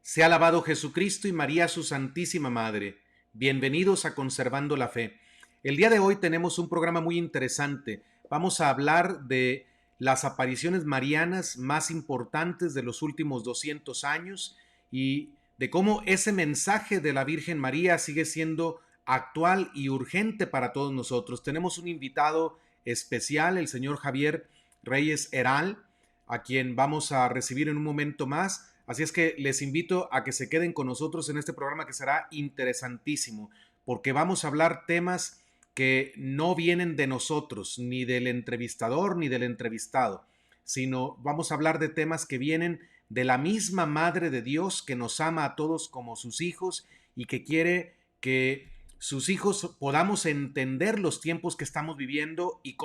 Sea alabado Jesucristo y María su Santísima Madre. Bienvenidos a Conservando la Fe. El día de hoy tenemos un programa muy interesante. Vamos a hablar de las apariciones marianas más importantes de los últimos 200 años y de cómo ese mensaje de la Virgen María sigue siendo actual y urgente para todos nosotros. Tenemos un invitado especial, el señor Javier Reyes Heral, a quien vamos a recibir en un momento más. Así es que les invito a que se queden con nosotros en este programa que será interesantísimo, porque vamos a hablar temas que no vienen de nosotros, ni del entrevistador, ni del entrevistado, sino vamos a hablar de temas que vienen de la misma Madre de Dios que nos ama a todos como sus hijos y que quiere que sus hijos podamos entender los tiempos que estamos viviendo y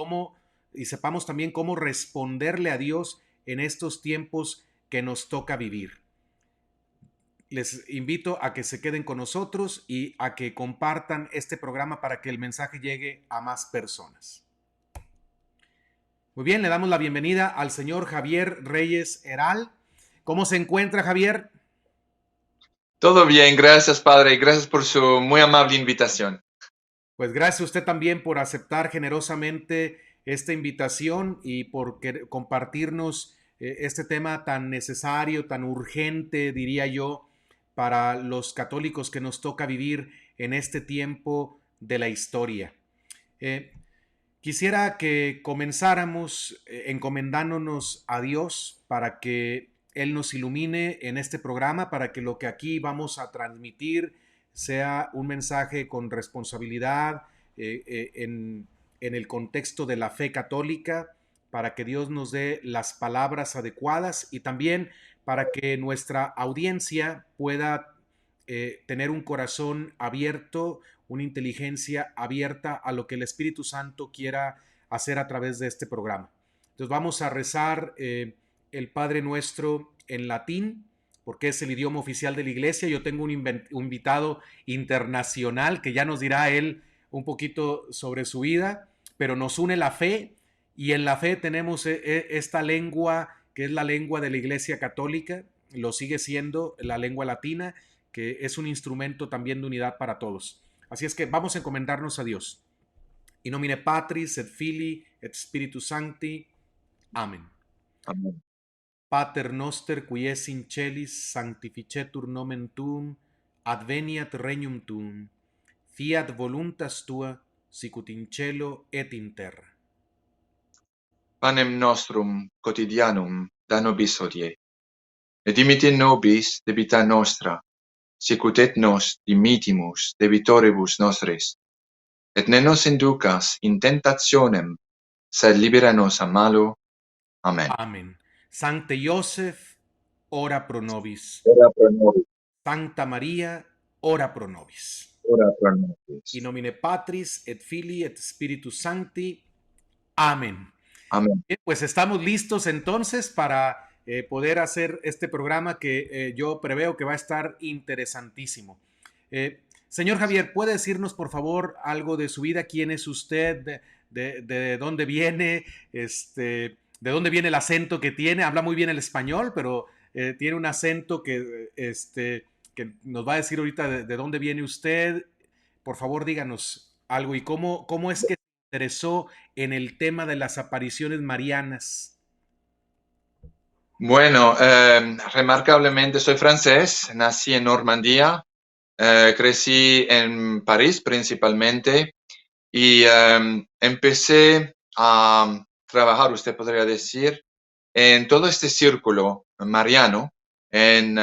sepamos también cómo responderle a Dios en estos tiempos que nos toca vivir. Les invito a que se queden con nosotros y a que compartan este programa para que el mensaje llegue a más personas. Muy bien, le damos la bienvenida al señor Javier Reyes Heral. ¿Cómo se encuentra, Javier? Todo bien, gracias, padre, y gracias por su muy amable invitación. Pues gracias a usted también por aceptar generosamente esta invitación y por compartirnos este tema tan necesario, tan urgente, diría yo, para los católicos que nos toca vivir en este tiempo de la historia. Eh, Quisiera que comenzáramos encomendándonos a Dios para que Él nos ilumine en este programa, para que lo que aquí vamos a transmitir sea un mensaje con responsabilidad en el contexto de la fe católica, para que Dios nos dé las palabras adecuadas y también para que nuestra audiencia pueda tener un corazón abierto, una inteligencia abierta a lo que el Espíritu Santo quiera hacer a través de este programa. Entonces vamos a rezar el Padre Nuestro en latín, porque es el idioma oficial de la iglesia. Yo tengo un invitado internacional que ya nos dirá él un poquito sobre su vida, pero nos une la fe y en la fe tenemos esta lengua que es la lengua de la iglesia católica, lo sigue siendo la lengua latina, que es un instrumento también de unidad para todos. Así es que vamos a encomendarnos a Dios. In nomine Patris et Filii et Spiritus Sancti. Amén. Amén. Pater noster qui es in celis, sanctificetur nomen tuum, adveniat regnum tuum, fiat voluntas tua, sicut in cielo et in terra. Panem nostrum quotidianum da nobis hodie, et dimitte nobis debita nostra, sicut et nos dimittimus debitoribus nostris, et ne nos inducas in tentationem, sed libera nos a malo. Amén. Amén. Sancte Joseph, ora pro nobis. Ora pro nobis. Santa María, ora pro nobis. Ora pro nobis. In nomine Patris et Filii et Spiritus Sancti. Amén. Amén. Bien, pues estamos listos entonces para poder hacer este programa que yo preveo que va a estar interesantísimo. Señor Javier, ¿puede decirnos por favor algo de su vida? ¿Quién es usted? ¿De dónde viene? ¿De dónde viene el acento que tiene? Habla muy bien el español, pero tiene un acento que nos va a decir ahorita de dónde viene usted. Por favor, díganos algo y cómo es que se interesó en el tema de las apariciones marianas. Bueno, remarcablemente soy francés, nací en Normandía, crecí en París principalmente y empecé a trabajar, usted podría decir, en todo este círculo mariano en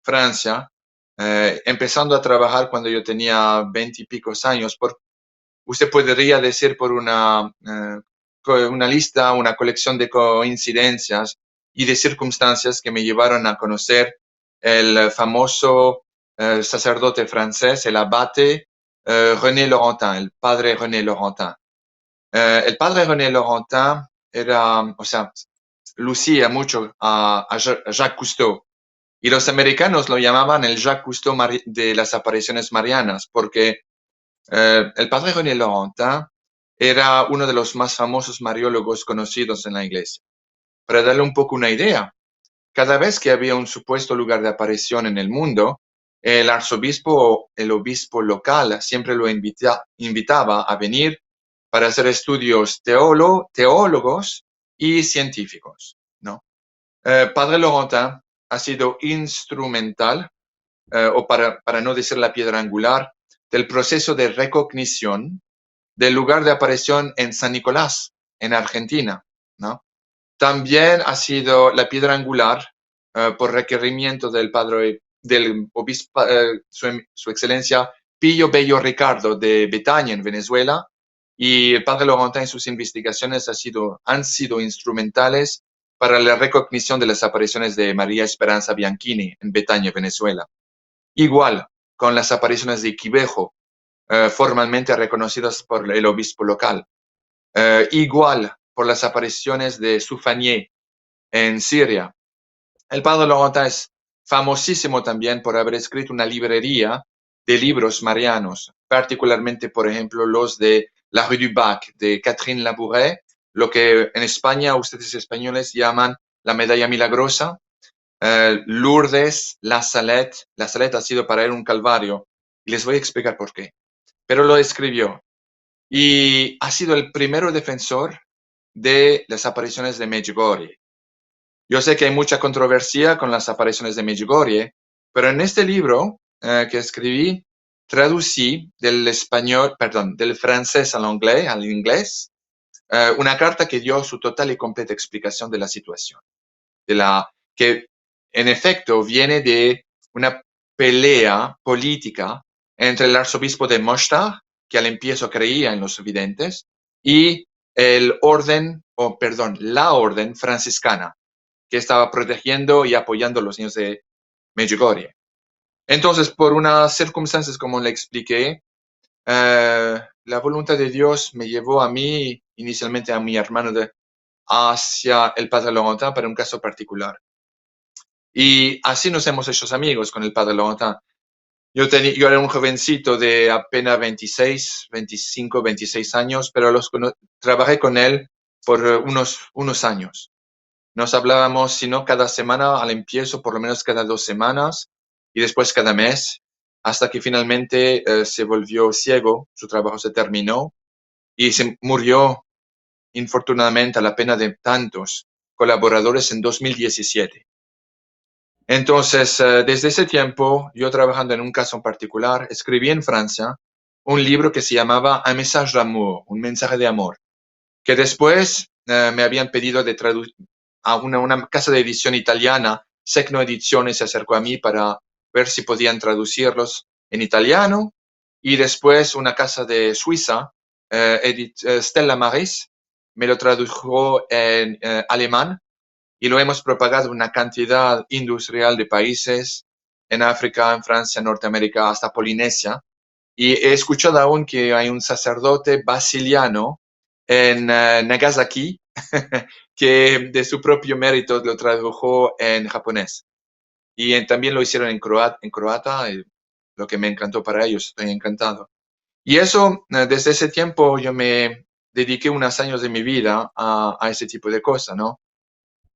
Francia, empezando a trabajar cuando yo tenía 20 y picos años. Usted podría decir por una lista, una colección de coincidencias y de circunstancias que me llevaron a conocer el famoso sacerdote francés, el abate René Laurentin, el padre René Laurentin. El padre René Laurentin lucía mucho a Jacques Cousteau. Y los americanos lo llamaban el Jacques Cousteau de las apariciones marianas, porque el padre René Laurentin era uno de los más famosos mariólogos conocidos en la iglesia. Para darle un poco una idea, cada vez que había un supuesto lugar de aparición en el mundo, el arzobispo o el obispo local siempre lo invitaba a venir para hacer estudios teólogos y científicos, ¿no? Padre Laurentin ha sido instrumental, o para no decir la piedra angular, del proceso de recognición del lugar de aparición en San Nicolás, en Argentina, ¿no? También ha sido la piedra angular, por requerimiento del obispo, su excelencia Pío Bello Ricardo de Betania, en Venezuela, y el padre Laurentin en sus investigaciones han sido instrumentales para la recognición de las apariciones de María Esperanza Bianchini en Betania, Venezuela. Igual con las apariciones de Quivejo, formalmente reconocidas por el obispo local. Igual por las apariciones de Soufanié en Siria. El padre Laurentin es famosísimo también por haber escrito una librería de libros marianos, particularmente, por ejemplo, los de La Rue du Bac, de Catherine Labouré, lo que en España ustedes españoles llaman la medalla milagrosa. Lourdes, La Salette. La Salette ha sido para él un calvario, y les voy a explicar por qué. Pero lo escribió, y ha sido el primero defensor de las apariciones de Medjugorje. Yo sé que hay mucha controversia con las apariciones de Medjugorje, pero en este libro que escribí, traducí del español, perdón, del francés al inglés, una carta que dio su total y completa explicación de la situación, que en efecto viene de una pelea política entre el arzobispo de Mostar, que al empiezo creía en los videntes, y la orden franciscana, que estaba protegiendo y apoyando a los niños de Medjugorje. Entonces, por unas circunstancias como le expliqué, la voluntad de Dios me llevó a mí, inicialmente a mi hermano, hacia el padre Laurentin para un caso particular. Y así nos hemos hecho amigos con el padre Laurentin. Yo era un jovencito de apenas 26, 25, 26 años, pero trabajé con él por unos años. Nos hablábamos, si no cada semana, al empiezo por lo menos cada 2 semanas, y después cada mes, hasta que finalmente se volvió ciego, su trabajo se terminó y se murió, infortunadamente, a la pena de tantos colaboradores en 2017. Entonces, desde ese tiempo, yo trabajando en un caso en particular, escribí en Francia un libro que se llamaba Un message d'amour, un mensaje de amor, que después me habían pedido de traducir a una casa de edición italiana. Secno Ediciones se acercó a mí para ver si podían traducirlos en italiano, y después una casa de Suiza, Stella Maris, me lo tradujo en alemán, y lo hemos propagado en una cantidad industrial de países, en África, en Francia, Norteamérica, hasta Polinesia. Y he escuchado aún que hay un sacerdote basiliano en Nagasaki que de su propio mérito lo tradujo en japonés. Y también lo hicieron en croata, lo que me encantó para ellos, estoy encantado. Y eso, desde ese tiempo yo me dediqué unos años de mi vida a ese tipo de cosas, ¿no?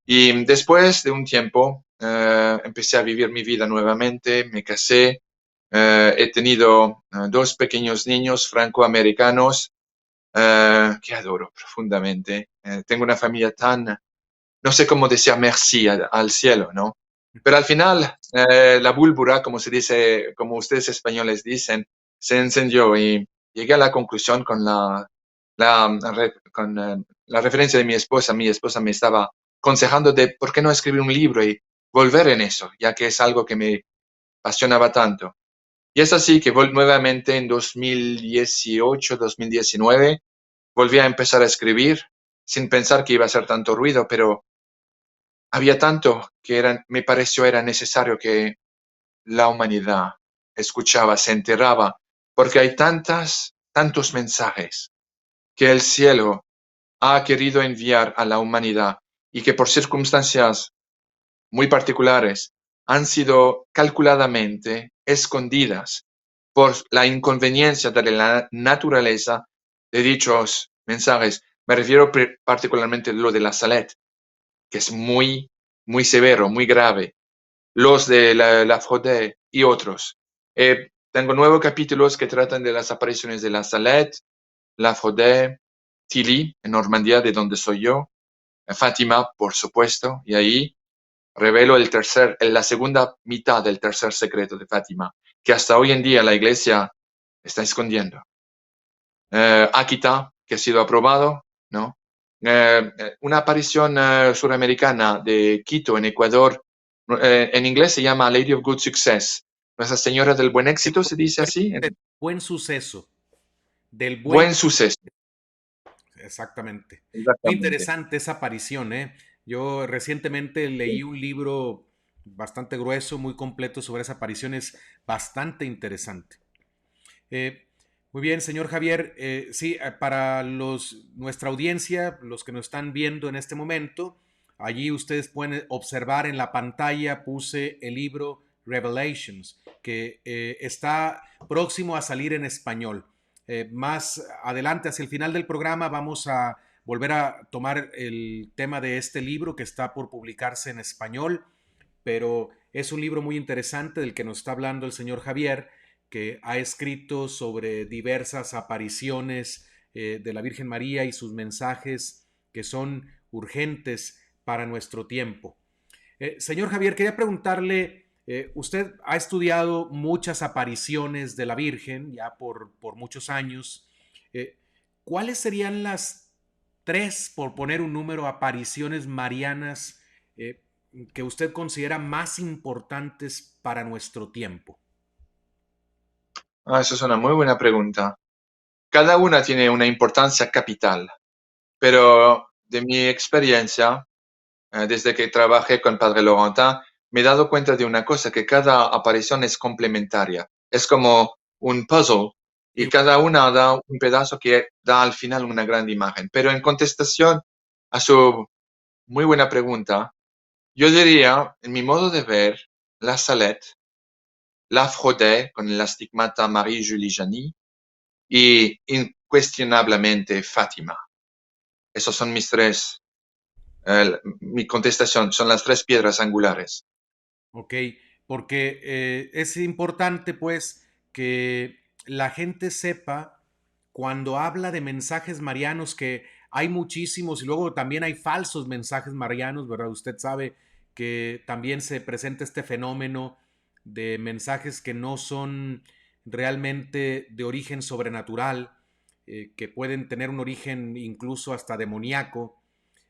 Y después de un tiempo empecé a vivir mi vida nuevamente, me casé, he tenido 2 pequeños niños francoamericanos que adoro profundamente. Tengo una familia no sé cómo decir merci al cielo, ¿no? Pero al final la pólvora, como se dice, como ustedes españoles dicen, se encendió, y llegué a la conclusión con la referencia de mi esposa. Mi esposa me estaba aconsejando de por qué no escribir un libro y volver en eso, ya que es algo que me apasionaba tanto. Y es así que nuevamente en 2018, 2019, volví a empezar a escribir sin pensar que iba a ser tanto ruido, pero había tanto que me pareció era necesario que la humanidad escuchaba, se enteraba, porque hay tantos mensajes que el cielo ha querido enviar a la humanidad, y que por circunstancias muy particulares han sido calculadamente escondidas por la inconveniencia de la naturaleza de dichos mensajes. Me refiero particularmente a lo de la Salette, que es muy muy severo, muy grave, los de la Fraude y otros. Tengo 9 capítulos que tratan de las apariciones de la Salette, la Fraude, Tilly, en Normandía, de donde soy yo, Fátima, por supuesto, y ahí revelo la segunda mitad del tercer secreto de Fátima, que hasta hoy en día la Iglesia está escondiendo. Akita, que ha sido aprobado, ¿no? Una aparición suramericana de Quito, en Ecuador, en inglés se llama Lady of Good Success. Nuestra Señora del Buen Éxito se dice así. Del buen suceso, del buen... Buen suceso. Exactamente. Muy Exactamente. interesante esa aparición, ¿eh? Yo recientemente leí un libro bastante grueso, muy completo sobre esa aparición, es bastante interesante. Eh, Muy bien, señor Javier. Sí, para nuestra audiencia, los que nos están viendo en este momento, allí ustedes pueden observar en la pantalla, puse el libro Revelations, que está próximo a salir en español. Más adelante, hacia el final del programa, vamos a volver a tomar el tema de este libro que está por publicarse en español, pero es un libro muy interesante del que nos está hablando el señor Javier, que ha escrito sobre diversas apariciones de la Virgen María y sus mensajes que son urgentes para nuestro tiempo. Señor Javier, quería preguntarle, usted ha estudiado muchas apariciones de la Virgen ya por muchos años. ¿Cuáles serían las tres, por poner un número, apariciones marianas que usted considera más importantes para nuestro tiempo? Esa es una muy buena pregunta. Cada una tiene una importancia capital, pero de mi experiencia, desde que trabajé con Padre Laurentin, me he dado cuenta de una cosa, que cada aparición es complementaria. Es como un puzzle y cada una da un pedazo que da al final una gran imagen. Pero en contestación a su muy buena pregunta, yo diría, en mi modo de ver, la Salette, la Fraude con el estigmata Marie-Julie Janis y incuestionablemente Fátima. Esos son mi contestación, son las tres piedras angulares. Ok, porque es importante pues que la gente sepa cuando habla de mensajes marianos, que hay muchísimos y luego también hay falsos mensajes marianos, ¿verdad? Usted sabe que también se presenta este fenómeno de mensajes que no son realmente de origen sobrenatural, que pueden tener un origen incluso hasta demoníaco.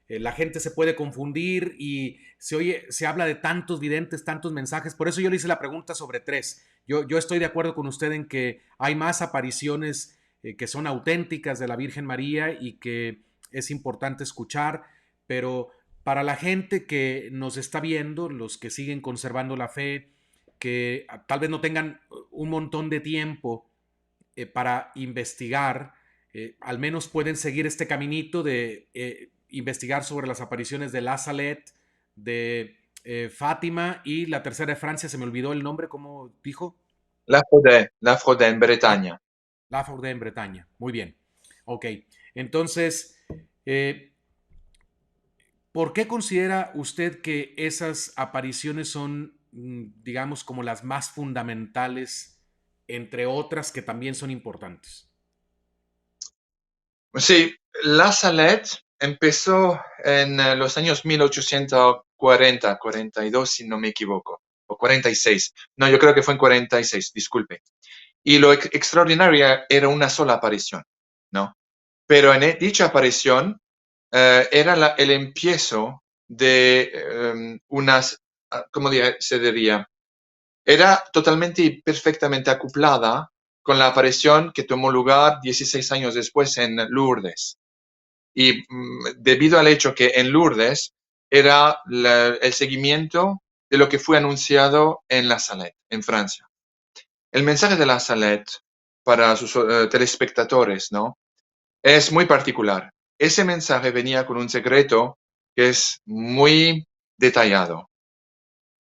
La gente se puede confundir y se habla de tantos videntes, tantos mensajes. Por eso yo le hice la pregunta sobre tres. Yo estoy de acuerdo con usted en que hay más apariciones que son auténticas de la Virgen María y que es importante escuchar, pero para la gente que nos está viendo, los que siguen conservando la fe, que tal vez no tengan un montón de tiempo para investigar, al menos pueden seguir este caminito de investigar sobre las apariciones de La Salette, de Fátima y la tercera de Francia, se me olvidó el nombre, ¿cómo dijo? La Fraude en Bretaña. La Fourde en Bretaña. Muy bien. Ok. Entonces, eh, ¿por qué considera usted que esas apariciones son, digamos, como las más fundamentales, entre otras que también son importantes? Sí, La Salette empezó en los años 1840, 42, si no me equivoco, o 46. No, yo creo que fue en 46, disculpe. Y lo extraordinario era una sola aparición, ¿no? Pero en dicha aparición era el empiezo de unas, ¿cómo se diría? Era totalmente y perfectamente acoplada con la aparición que tomó lugar 16 años después en Lourdes. Y debido al hecho que en Lourdes era el seguimiento de lo que fue anunciado en La Salette, en Francia. El mensaje de La Salette para sus telespectadores, ¿no? Es muy particular. Ese mensaje venía con un secreto que es muy detallado.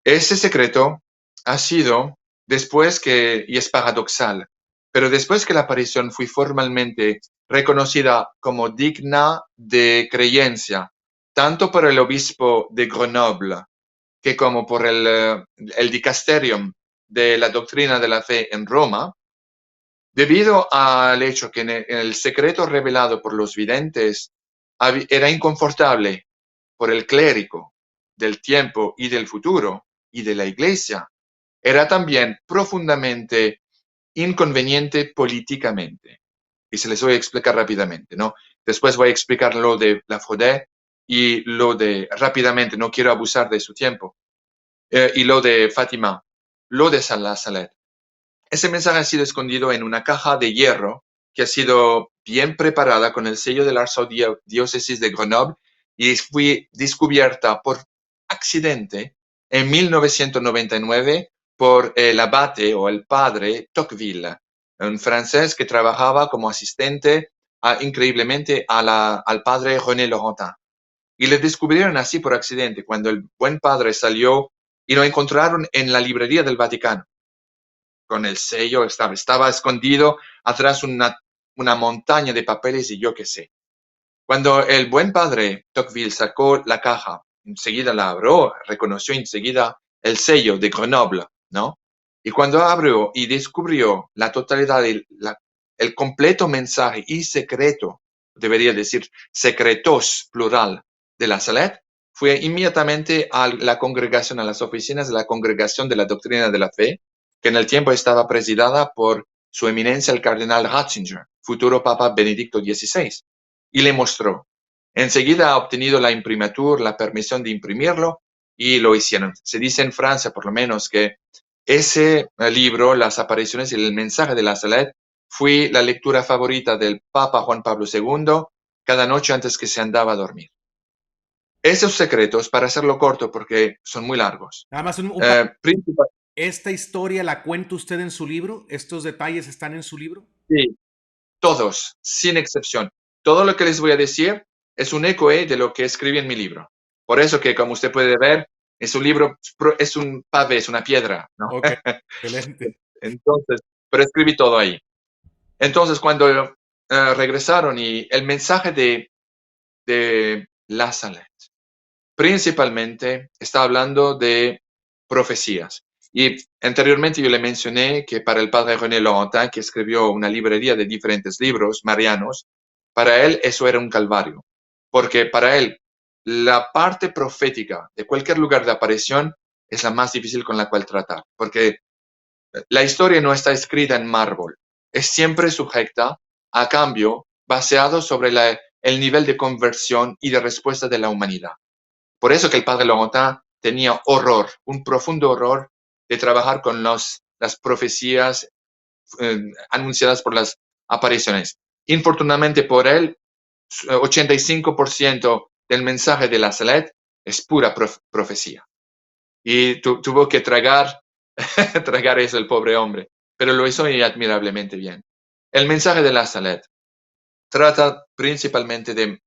Ese secreto ha sido después que, y es paradoxal, pero después que la aparición fue formalmente reconocida como digna de creencia, tanto por el obispo de Grenoble que como por el dicasterium de la doctrina de la fe en Roma, debido al hecho que en el secreto revelado por los videntes era inconfortable por el clérigo del tiempo y del futuro y de la iglesia, era también profundamente inconveniente políticamente. Y se les voy a explicar rápidamente, ¿no? Después voy a explicar lo de la Fodé y lo de, rápidamente, no quiero abusar de su tiempo, y lo de Fátima, lo de Salah Salet. Ese mensaje ha sido escondido en una caja de hierro que ha sido bien preparada con el sello de la arzodiócesis de Grenoble y fue descubierta por accidente en 1999 por el abate o el padre Tocqueville, un francés que trabajaba como asistente increíblemente al padre René Laurentin. Y le descubrieron así por accidente cuando el buen padre salió y lo encontraron en la librería del Vaticano con el sello, estaba escondido atrás una montaña de papeles y yo qué sé. Cuando el buen padre Tocqueville sacó la caja, enseguida la abrió, reconoció enseguida el sello de Grenoble, ¿no? Y cuando abrió y descubrió la totalidad, el completo mensaje y secreto, debería decir secretos plural, de la Salet, fue inmediatamente a la congregación, a las oficinas de la Congregación de la Doctrina de la Fe, que en el tiempo estaba presidida por su eminencia el cardenal Ratzinger, futuro Papa Benedicto XVI, y le mostró. Enseguida ha obtenido la imprimatur, la permisión de imprimirlo, y lo hicieron. Se dice en Francia, por lo menos, que ese libro, Las apariciones y el mensaje de la Salet, fue la lectura favorita del Papa Juan Pablo II cada noche antes que se andaba a dormir. Esos secretos, para hacerlo corto, porque son muy largos. Nada más Principal, ¿esta historia la cuenta usted en su libro? ¿Estos detalles están en su libro? sí, todos, sin excepción. Todo lo que les voy a decir es un eco de lo que escribí en mi libro. Por eso que, como usted puede ver, es un libro, es un pavé, es una piedra, ¿no? Ok, excelente. Entonces, pero escribí todo ahí. Entonces, cuando regresaron y el mensaje de La Salet, principalmente está hablando de profecías. Y anteriormente yo le mencioné que para el padre René Laurentin, que escribió una librería de diferentes libros marianos, para él eso era un calvario, porque para él la parte profética de cualquier lugar de aparición es la más difícil con la cual tratar, porque la historia no está escrita en mármol, es siempre sujeta a cambio basado sobre el nivel de conversión y de respuesta de la humanidad. Por eso que el padre Laurentin tenía horror, un profundo horror de trabajar con las profecías anunciadas por las apariciones. Infortunadamente por él, 85% del mensaje de la Salet es pura profecía. Y tuvo que tragar, tragar eso el pobre hombre, pero lo hizo admirablemente bien. El mensaje de la Salet trata principalmente de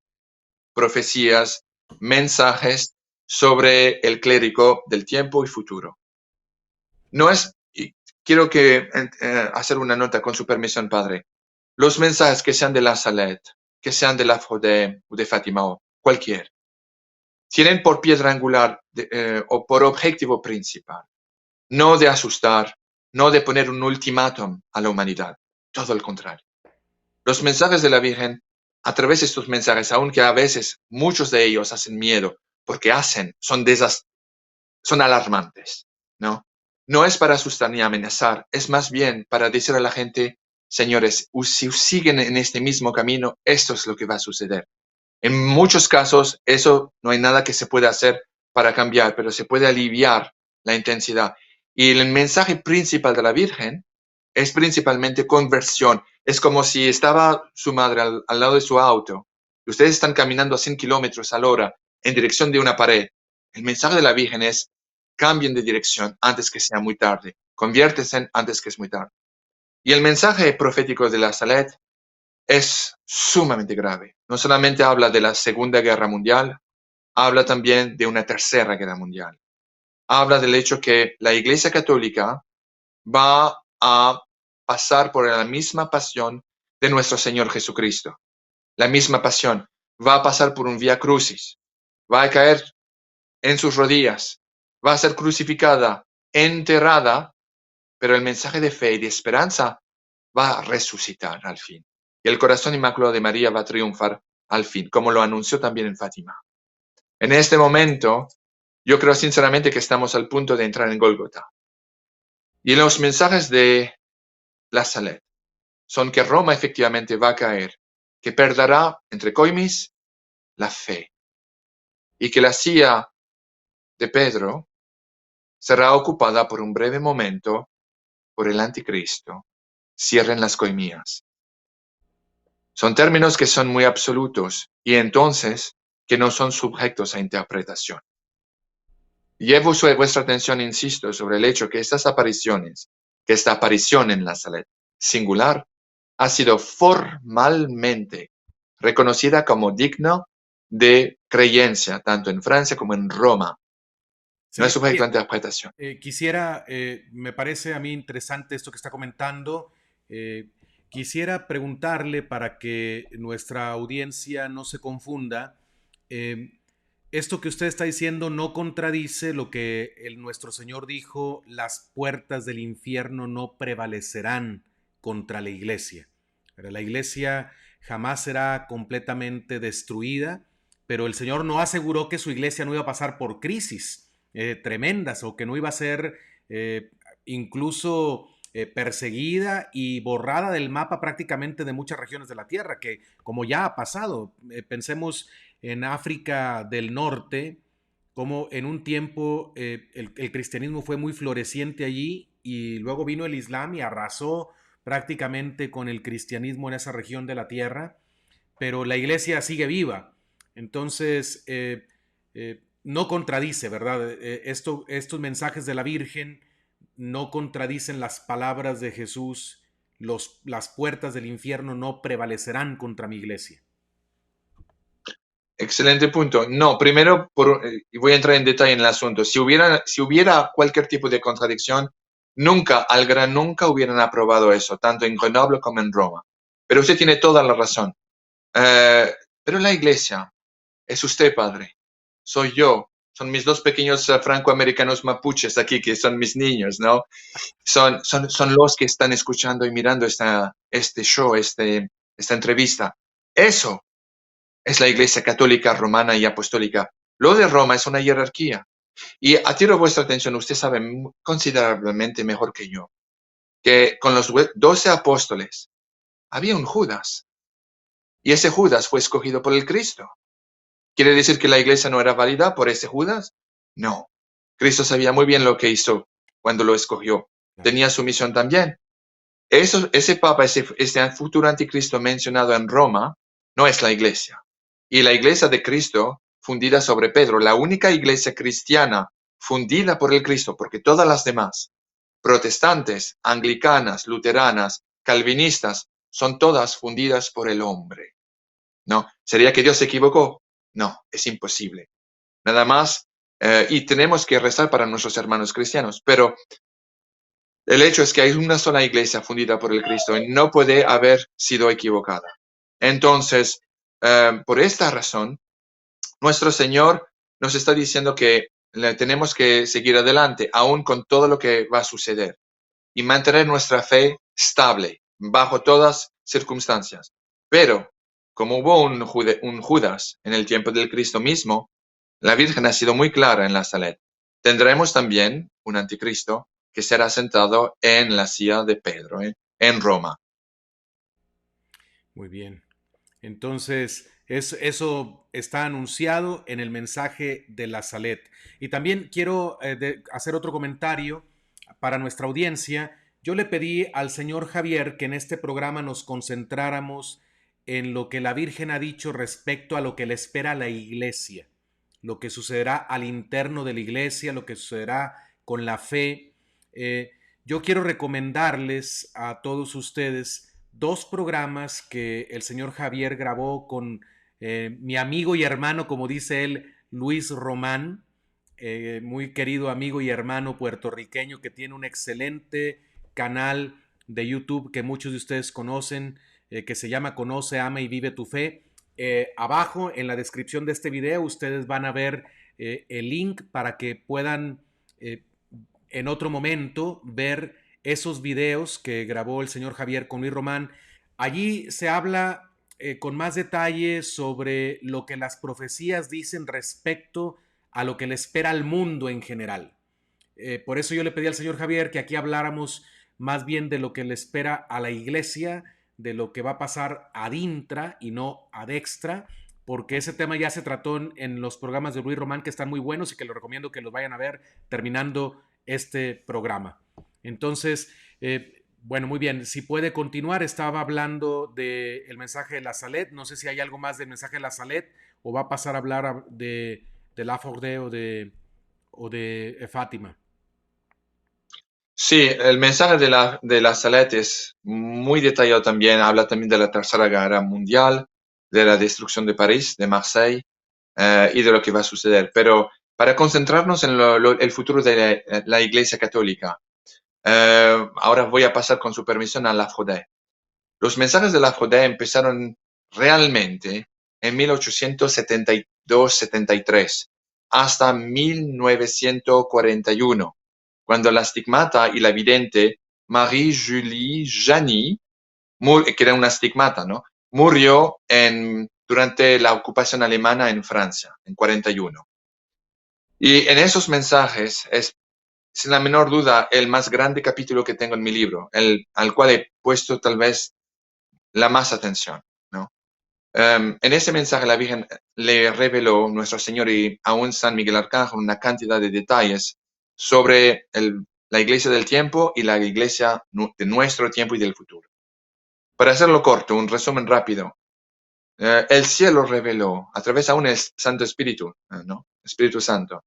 profecías, mensajes sobre el clérigo del tiempo y futuro. No es, y quiero hacer una nota con su permisión, padre. Los mensajes que sean de la Salet, que sean de la Fodé o de Fátima o cualquier, tienen por piedra angular o por objetivo principal, no de asustar, no de poner un ultimátum a la humanidad, todo el contrario. Los mensajes de la Virgen, a través de estos mensajes, aunque a veces muchos de ellos hacen miedo, porque son alarmantes, ¿no? No es para asustar ni amenazar, es más bien para decir a la gente, señores, si siguen en este mismo camino, esto es lo que va a suceder. En muchos casos, eso no hay nada que se pueda hacer para cambiar, pero se puede aliviar la intensidad. Y el mensaje principal de la Virgen es principalmente conversión. Es como si estaba su madre al lado de su auto y ustedes están caminando a 100 kilómetros a la hora en dirección de una pared. El mensaje de la Virgen es cambien de dirección antes que sea muy tarde. Conviértese antes que es muy tarde. Y el mensaje profético de la Salet es sumamente grave. No solamente habla de la Segunda Guerra Mundial, habla también de una Tercera Guerra Mundial. Habla del hecho que la Iglesia Católica va a pasar por la misma pasión de nuestro Señor Jesucristo. La misma pasión. Va a pasar por un vía crucis. Va a caer en sus rodillas. va a ser crucificada, enterrada, pero el mensaje de fe y de esperanza va a resucitar al fin. Y el corazón inmaculado de María va a triunfar al fin, como lo anunció también en Fátima. En este momento, yo creo sinceramente que estamos al punto de entrar en Gólgota. Y los mensajes de la Salet son que Roma efectivamente va a caer, que perderá, entre coimis, la fe, y que la silla de Pedro será ocupada por un breve momento por el anticristo. Cierren las coimías. Son términos que son muy absolutos y entonces que no son sujetos a interpretación. Llevo vuestra atención, insisto, sobre el hecho que estas apariciones, que esta aparición en la Salet singular, ha sido formalmente reconocida como digna de creencia, tanto en Francia como en Roma. No es Sí, sujeto a interpretación. quisiera, me parece a mí interesante esto que está comentando. eh, Quisiera preguntarle para que nuestra audiencia no se confunda. eh, Esto que usted está diciendo no contradice lo que nuestro Señor dijo: las puertas del infierno no prevalecerán contra la iglesia. Pero la iglesia jamás será completamente destruida, pero el Señor no aseguró que su iglesia no iba a pasar por crisis tremendas, o que no iba a ser eh, incluso perseguida y borrada del mapa prácticamente de muchas regiones de la tierra, que como ya ha pasado, pensemos en África del Norte, como en un tiempo el cristianismo fue muy floreciente allí, y luego vino el Islam y arrasó prácticamente con el cristianismo en esa región de la tierra, pero la iglesia sigue viva. Entonces, no contradice, ¿verdad? Estos mensajes de la Virgen no contradicen las palabras de Jesús: las puertas del infierno no prevalecerán contra mi iglesia. Excelente punto. No, primero, y voy a entrar en detalle en el asunto. Si hubiera cualquier tipo de contradicción, nunca, al gran nunca, hubieran aprobado eso, tanto en Grenoble como en Roma. Pero usted tiene toda la razón. Eh, pero la iglesia es usted, padre. Soy yo. Son mis dos pequeños francoamericanos mapuches aquí, que son mis niños, ¿no? Son los que están escuchando y mirando este show, esta entrevista. Eso es la Iglesia católica, romana y apostólica. Lo de Roma es una jerarquía. Y atiro vuestra atención, usted sabe considerablemente mejor que yo, que con los 12 apóstoles había un Judas. Y ese Judas fue escogido por el Cristo. ¿Quiere decir que la iglesia no era válida por ese Judas? No. Cristo sabía muy bien lo que hizo cuando lo escogió. Tenía su misión también. Ese papa, este futuro anticristo mencionado en Roma, no es la iglesia. Y la iglesia de Cristo, fundida sobre Pedro, la única iglesia cristiana fundida por el Cristo, porque todas las demás, protestantes, anglicanas, luteranas, calvinistas, son todas fundidas por el hombre. ¿No? ¿Sería que Dios se equivocó? No, es imposible. Nada más, y tenemos que rezar para nuestros hermanos cristianos, pero el hecho es que hay una sola iglesia fundida por el Cristo y no puede haber sido equivocada. Entonces, por esta razón, nuestro Señor nos está diciendo que tenemos que seguir adelante, aún con todo lo que va a suceder, y mantener nuestra fe estable bajo todas circunstancias. Pero, como hubo un Judas en el tiempo del Cristo mismo, la Virgen ha sido muy clara en la Salet. Tendremos también un anticristo que será sentado en la silla de Pedro, en Roma. Muy bien. Entonces, eso está anunciado en el mensaje de la Salet. Y también quiero hacer otro comentario para nuestra audiencia. Yo le pedí al señor Javier que en este programa nos concentráramos en lo que la Virgen ha dicho respecto a lo que le espera a la iglesia, lo que sucederá al interno de la iglesia, lo que sucederá con la fe. Eh, yo quiero recomendarles a todos ustedes dos programas que el señor Javier grabó con mi amigo y hermano, como dice él, Luis Román, muy querido amigo y hermano puertorriqueño que tiene un excelente canal de YouTube que muchos de ustedes conocen, que se llama Conoce, Ama y Vive tu Fe. Abajo en la descripción de este video ustedes van a ver el link para que puedan eh, en otro momento ver esos videos que grabó el señor Javier con Luis Román. Allí se habla con más detalle sobre lo que las profecías dicen respecto a lo que le espera al mundo en general. Por eso yo le pedí al señor Javier que aquí habláramos más bien de lo que le espera a la iglesia, de lo que va a pasar ad intra y no ad extra, porque ese tema ya se trató en los programas de Luis Román, que están muy buenos y que les recomiendo que los vayan a ver terminando este programa. Entonces, bueno, muy bien, si puede continuar, estaba hablando del mensaje de la Salet, no sé si hay algo más del mensaje de la Salet o va a pasar a hablar de la Forde o de Fátima. Sí, el mensaje de la Salette es muy detallado también, habla también de la Tercera Guerra Mundial, de la destrucción de París, de Marseille, y de lo que va a suceder. Pero para concentrarnos en el futuro de la Iglesia Católica, ahora voy a pasar con su permisión a la Frodé. Los mensajes de la Frodé empezaron realmente en 1872-73 hasta 1941, cuando la stigmata y la vidente Marie-Julie Janis, que era una stigmata, ¿no? Murió durante la ocupación alemana en Francia, en 41. Y en esos mensajes es, sin la menor duda, el más grande capítulo que tengo en mi libro, al cual he puesto tal vez la más atención, ¿no? En ese mensaje la Virgen le reveló Nuestro Señor y aún San Miguel Arcángel una cantidad de detalles sobre la iglesia del tiempo y la iglesia de nuestro tiempo y del futuro. Para hacerlo corto, un resumen rápido. El cielo reveló a través aún del Santo Espíritu, ¿no? Espíritu Santo,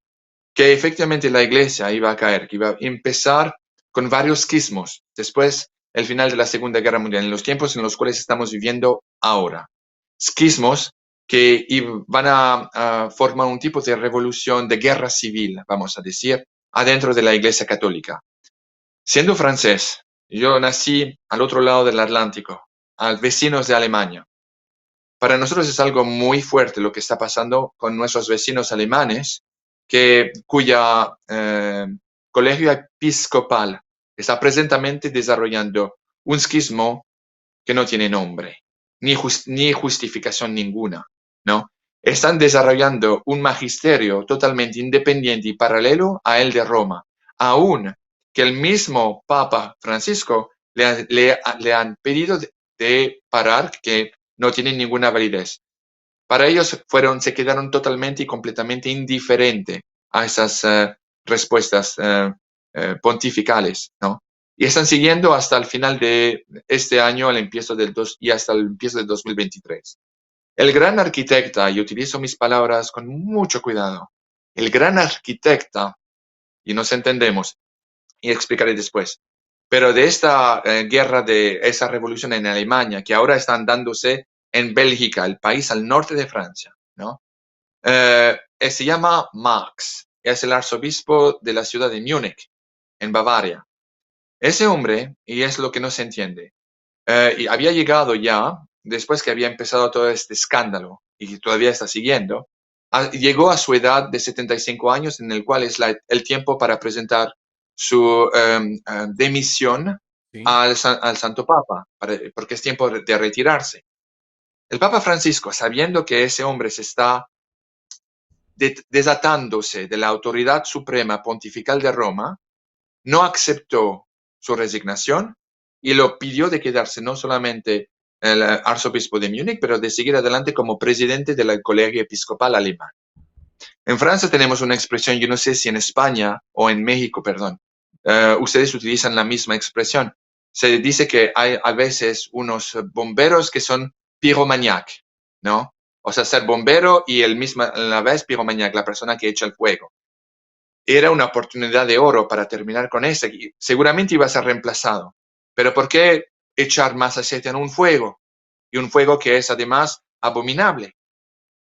que efectivamente la iglesia iba a caer, que iba a empezar con varios quismos, después el final de la Segunda Guerra Mundial, en los tiempos en los cuales estamos viviendo ahora. Quismos que van a formar un tipo de revolución, de guerra civil, vamos a decir, adentro de la Iglesia Católica. Siendo francés, yo nací al otro lado del Atlántico, a vecinos de Alemania. Para nosotros es algo muy fuerte lo que está pasando con nuestros vecinos alemanes, cuya colegio episcopal está presentemente desarrollando un esquismo que no tiene nombre, ni justificación ninguna, ¿no? Están desarrollando un magisterio totalmente independiente y paralelo a el de Roma, aún que el mismo Papa Francisco le han pedido de parar, que no tienen ninguna validez. Para ellos se quedaron totalmente y completamente indiferentes a esas respuestas pontificales, ¿no? Y están siguiendo hasta el final de este año y hasta el empiezo del 2023. El gran arquitecta, y utilizo mis palabras con mucho cuidado, el gran arquitecta, y nos entendemos, y explicaré después, pero de esta guerra, de esa revolución en Alemania, que ahora están dándose en Bélgica, el país al norte de Francia, ¿no? Se llama Marx, es el arzobispo de la ciudad de Múnich, en Bavaria. Ese hombre, y es lo que no se entiende, y había llegado ya, después que había empezado todo este escándalo, y todavía está siguiendo, llegó a su edad de 75 años, en el cual es el tiempo para presentar su demisión ¿Sí? al Santo Papa, porque es tiempo de retirarse. El Papa Francisco, sabiendo que ese hombre se está desatándose de la autoridad suprema pontifical de Roma, no aceptó su resignación y lo pidió de quedarse no solamente el arzobispo de Múnich, pero de seguir adelante como presidente del colegio episcopal alemán. En Francia tenemos una expresión, yo no sé si en España o en México, perdón, ustedes utilizan la misma expresión. Se dice que hay a veces unos bomberos que son piromaniac, ¿no? O sea, ser bombero y a la vez piromaniac, la persona que echa el fuego. Era una oportunidad de oro para terminar con ese. Y seguramente iba a ser reemplazado. Pero ¿por qué echar más aceite en un fuego? Y un fuego que es además abominable.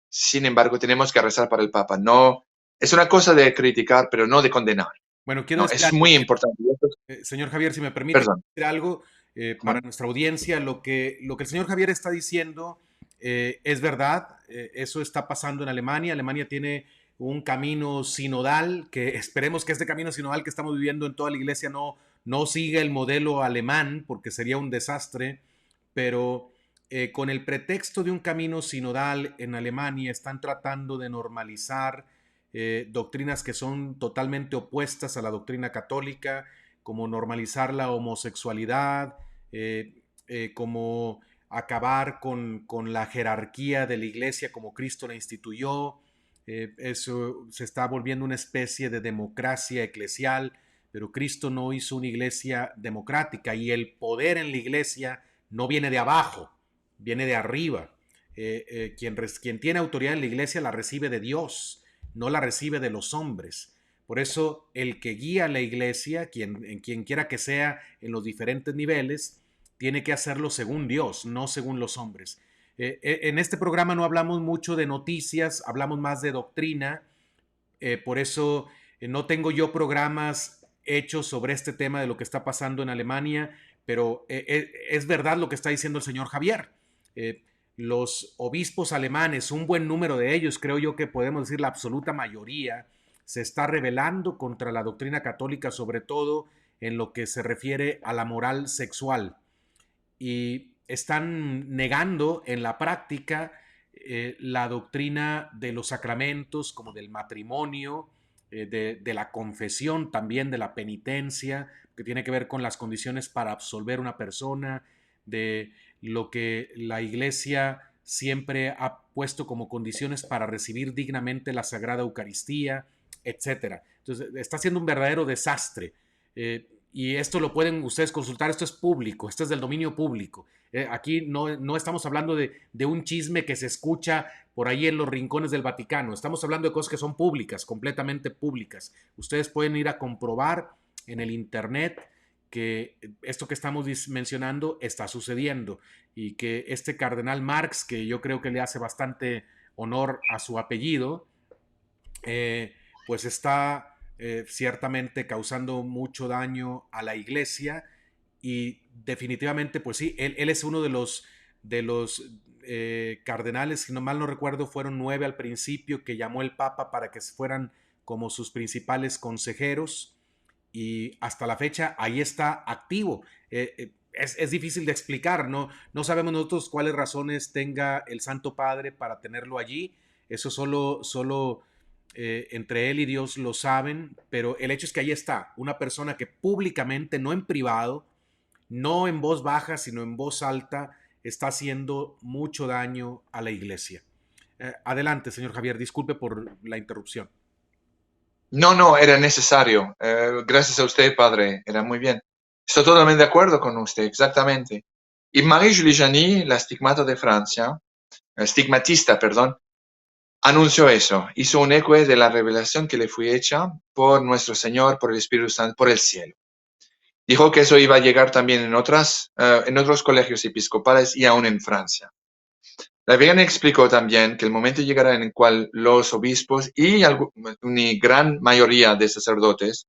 Sin embargo, tenemos que rezar para el Papa. No, es una cosa de criticar, pero no de condenar. Bueno, quiero No, decir es algo, muy importante. señor Javier, si me permite Perdón. decir algo para nuestra audiencia. Lo que el señor Javier está diciendo es verdad. Eso está pasando en Alemania. Alemania tiene un camino sinodal, que esperemos que este camino sinodal que estamos viviendo en toda la iglesia no siga el modelo alemán, porque sería un desastre, pero con el pretexto de un camino sinodal en Alemania están tratando de normalizar doctrinas que son totalmente opuestas a la doctrina católica, como normalizar la homosexualidad, como acabar con la jerarquía de la iglesia como Cristo la instituyó. Eso se está volviendo una especie de democracia eclesial, pero Cristo no hizo una iglesia democrática y el poder en la iglesia no viene de abajo, viene de arriba. Quien tiene autoridad en la iglesia la recibe de Dios, no la recibe de los hombres. Por eso el que guía la iglesia, quien quiera que sea en los diferentes niveles, tiene que hacerlo según Dios, no según los hombres. En este programa no hablamos mucho de noticias, hablamos más de doctrina. Por eso no tengo yo programas hechos sobre este tema de lo que está pasando en Alemania, pero es verdad lo que está diciendo el señor Javier. Los obispos alemanes, un buen número de ellos, creo yo que podemos decir la absoluta mayoría, se está rebelando contra la doctrina católica, sobre todo en lo que se refiere a la moral sexual. Y están negando en la práctica la doctrina de los sacramentos, como del matrimonio, de la confesión, también de la penitencia, que tiene que ver con las condiciones para absolver una persona, de lo que la iglesia siempre ha puesto como condiciones para recibir dignamente la Sagrada Eucaristía, etcétera. Entonces, está siendo un verdadero desastre. Y esto lo pueden ustedes consultar, esto es público, esto es del dominio público. Aquí no estamos hablando de un chisme que se escucha por ahí en los rincones del Vaticano, estamos hablando de cosas que son públicas, completamente públicas. Ustedes pueden ir a comprobar en el internet que esto que estamos mencionando está sucediendo y que este cardenal Marx, que yo creo que le hace bastante honor a su apellido, pues está ciertamente causando mucho daño a la iglesia y definitivamente, pues sí, él es uno de los cardenales, si no mal no recuerdo, fueron 9 al principio que llamó el Papa para que fueran como sus principales consejeros y hasta la fecha ahí está activo. Es difícil de explicar, no sabemos nosotros cuáles razones tenga el Santo Padre para tenerlo allí, eso solo entre él y Dios lo saben, pero el hecho es que ahí está, una persona que públicamente, no en privado, no en voz baja, sino en voz alta, está haciendo mucho daño a la iglesia. Adelante, señor Javier, disculpe por la interrupción. No, no, era necesario. Gracias a usted, padre, era muy bien. Estoy totalmente de acuerdo con usted, exactamente. Y Marie-Julie Janis, la estigmatista, perdón, anunció eso, hizo un eco de la revelación que le fue hecha por nuestro Señor, por el Espíritu Santo, por el cielo. Dijo que eso iba a llegar también en otros colegios episcopales y aún en Francia. La Virgen explicó también que el momento llegará en el cual los obispos y una gran mayoría de sacerdotes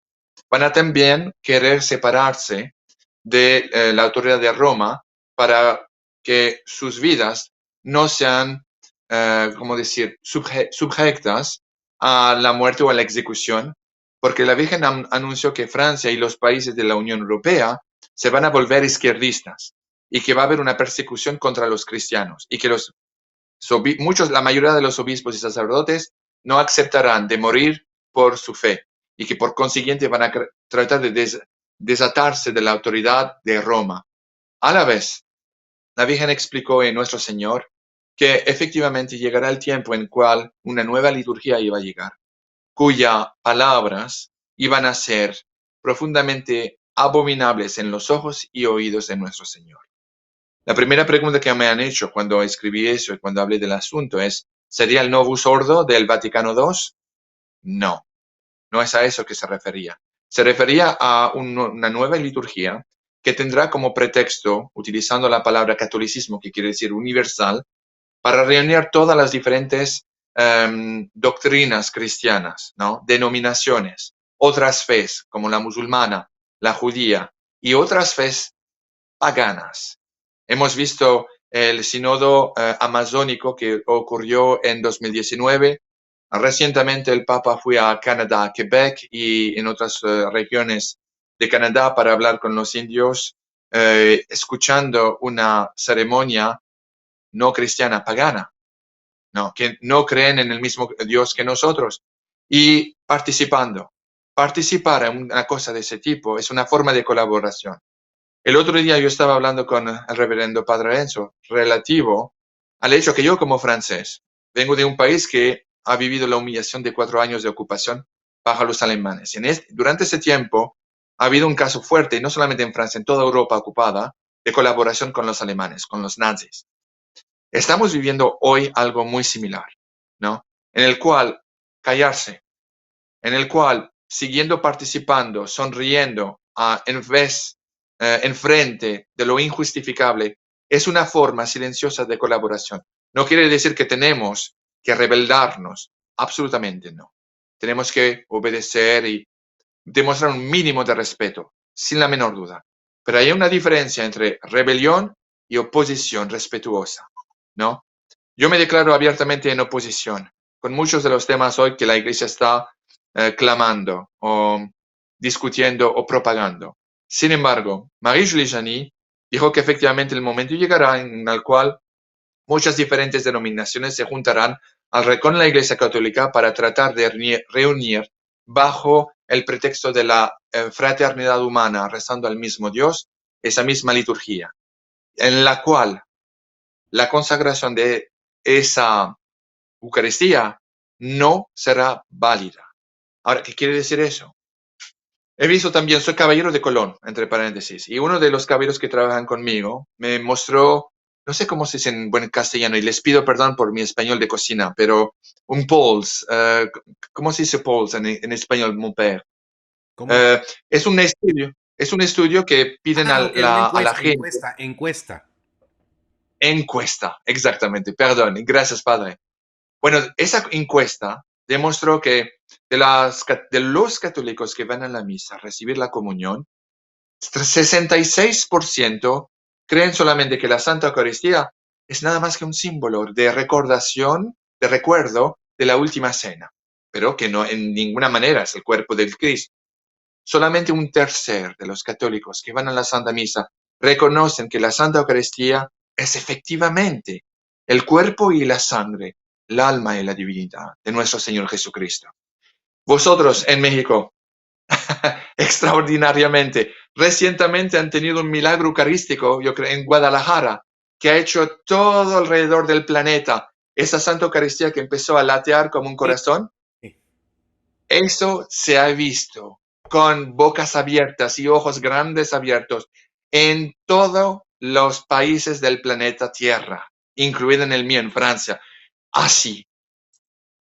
van a también querer separarse de la autoridad de Roma para que sus vidas no sean, ¿cómo decir?, sujetas a la muerte o a la ejecución, porque la Virgen anunció que Francia y los países de la Unión Europea se van a volver izquierdistas y que va a haber una persecución contra los cristianos y que la mayoría de los obispos y sacerdotes no aceptarán de morir por su fe y que por consiguiente van a tratar de desatarse de la autoridad de Roma. A la vez, la Virgen explicó en Nuestro Señor que efectivamente llegará el tiempo en el cual una nueva liturgia iba a llegar, cuyas palabras iban a ser profundamente abominables en los ojos y oídos de nuestro Señor. La primera pregunta que me han hecho cuando escribí eso y cuando hablé del asunto es, ¿sería el Novus Ordo del Vaticano II? No, no es a eso que se refería. Se refería a una nueva liturgia que tendrá como pretexto, utilizando la palabra catolicismo, que quiere decir universal, para reunir todas las diferentes doctrinas cristianas, ¿no? Denominaciones, otras fes, como la musulmana, la judía y otras fes paganas. Hemos visto el sínodo amazónico que ocurrió en 2019, Recientemente el Papa fue a Canadá, a Quebec y en otras regiones de Canadá para hablar con los indios, escuchando una ceremonia no cristiana, pagana, ¿no? Que no creen en el mismo Dios que nosotros y participando. Participar en una cosa de ese tipo es una forma de colaboración. El otro día yo estaba hablando con el reverendo Padre Enzo relativo al hecho que yo como francés vengo de un país que ha vivido la humillación de 4 años de ocupación bajo los alemanes. Durante ese tiempo ha habido un caso fuerte, y no solamente en Francia, en toda Europa ocupada, de colaboración con los alemanes, con los nazis. Estamos viviendo hoy algo muy similar, ¿no? En el cual callarse, en el cual siguiendo participando, sonriendo, en frente de lo injustificable, es una forma silenciosa de colaboración. No quiere decir que tenemos que rebeldarnos, absolutamente no. Tenemos que obedecer y demostrar un mínimo de respeto, sin la menor duda. Pero hay una diferencia entre rebelión y oposición respetuosa, ¿no? Yo me declaro abiertamente en oposición con muchos de los temas hoy que la Iglesia está clamando o discutiendo o propagando. Sin embargo, Marie-Julie Jany dijo que efectivamente el momento llegará en el cual muchas diferentes denominaciones se juntarán con la Iglesia Católica para tratar de reunir bajo el pretexto de la fraternidad humana, rezando al mismo Dios, esa misma liturgia, en la cual la consagración de esa Eucaristía no será válida. Ahora, ¿qué quiere decir eso? He visto también, soy caballero de Colón, entre paréntesis, y uno de los caballeros que trabajan conmigo me mostró, no sé cómo se dice en buen castellano, y les pido perdón por mi español de cocina, pero un Pauls, ¿cómo se dice Pauls en español, mon père? ¿Cómo? Eh, es un estudio que piden Ah, ok, una a la encuesta, gente, encuesta, encuesta. encuesta, exactamente, perdón, gracias padre. Bueno, esa encuesta demostró que de los católicos que van a la misa a recibir la comunión, 66% creen solamente que la Santa Eucaristía es nada más que un símbolo de recordación, de recuerdo de la última cena, pero que no en ninguna manera es el cuerpo del Cristo. Solamente un tercer de los católicos que van a la Santa Misa reconocen que la Santa Eucaristía es efectivamente el cuerpo y la sangre, el alma y la divinidad de nuestro Señor Jesucristo. Vosotros en México, extraordinariamente, recientemente han tenido un milagro eucarístico, yo creo, en Guadalajara, que ha hecho todo alrededor del planeta esa Santa Eucaristía que empezó a latear como un Sí, corazón. sí. Eso se ha visto con bocas abiertas y ojos grandes abiertos en todos los países del planeta Tierra, incluido en el mío, en Francia. Así.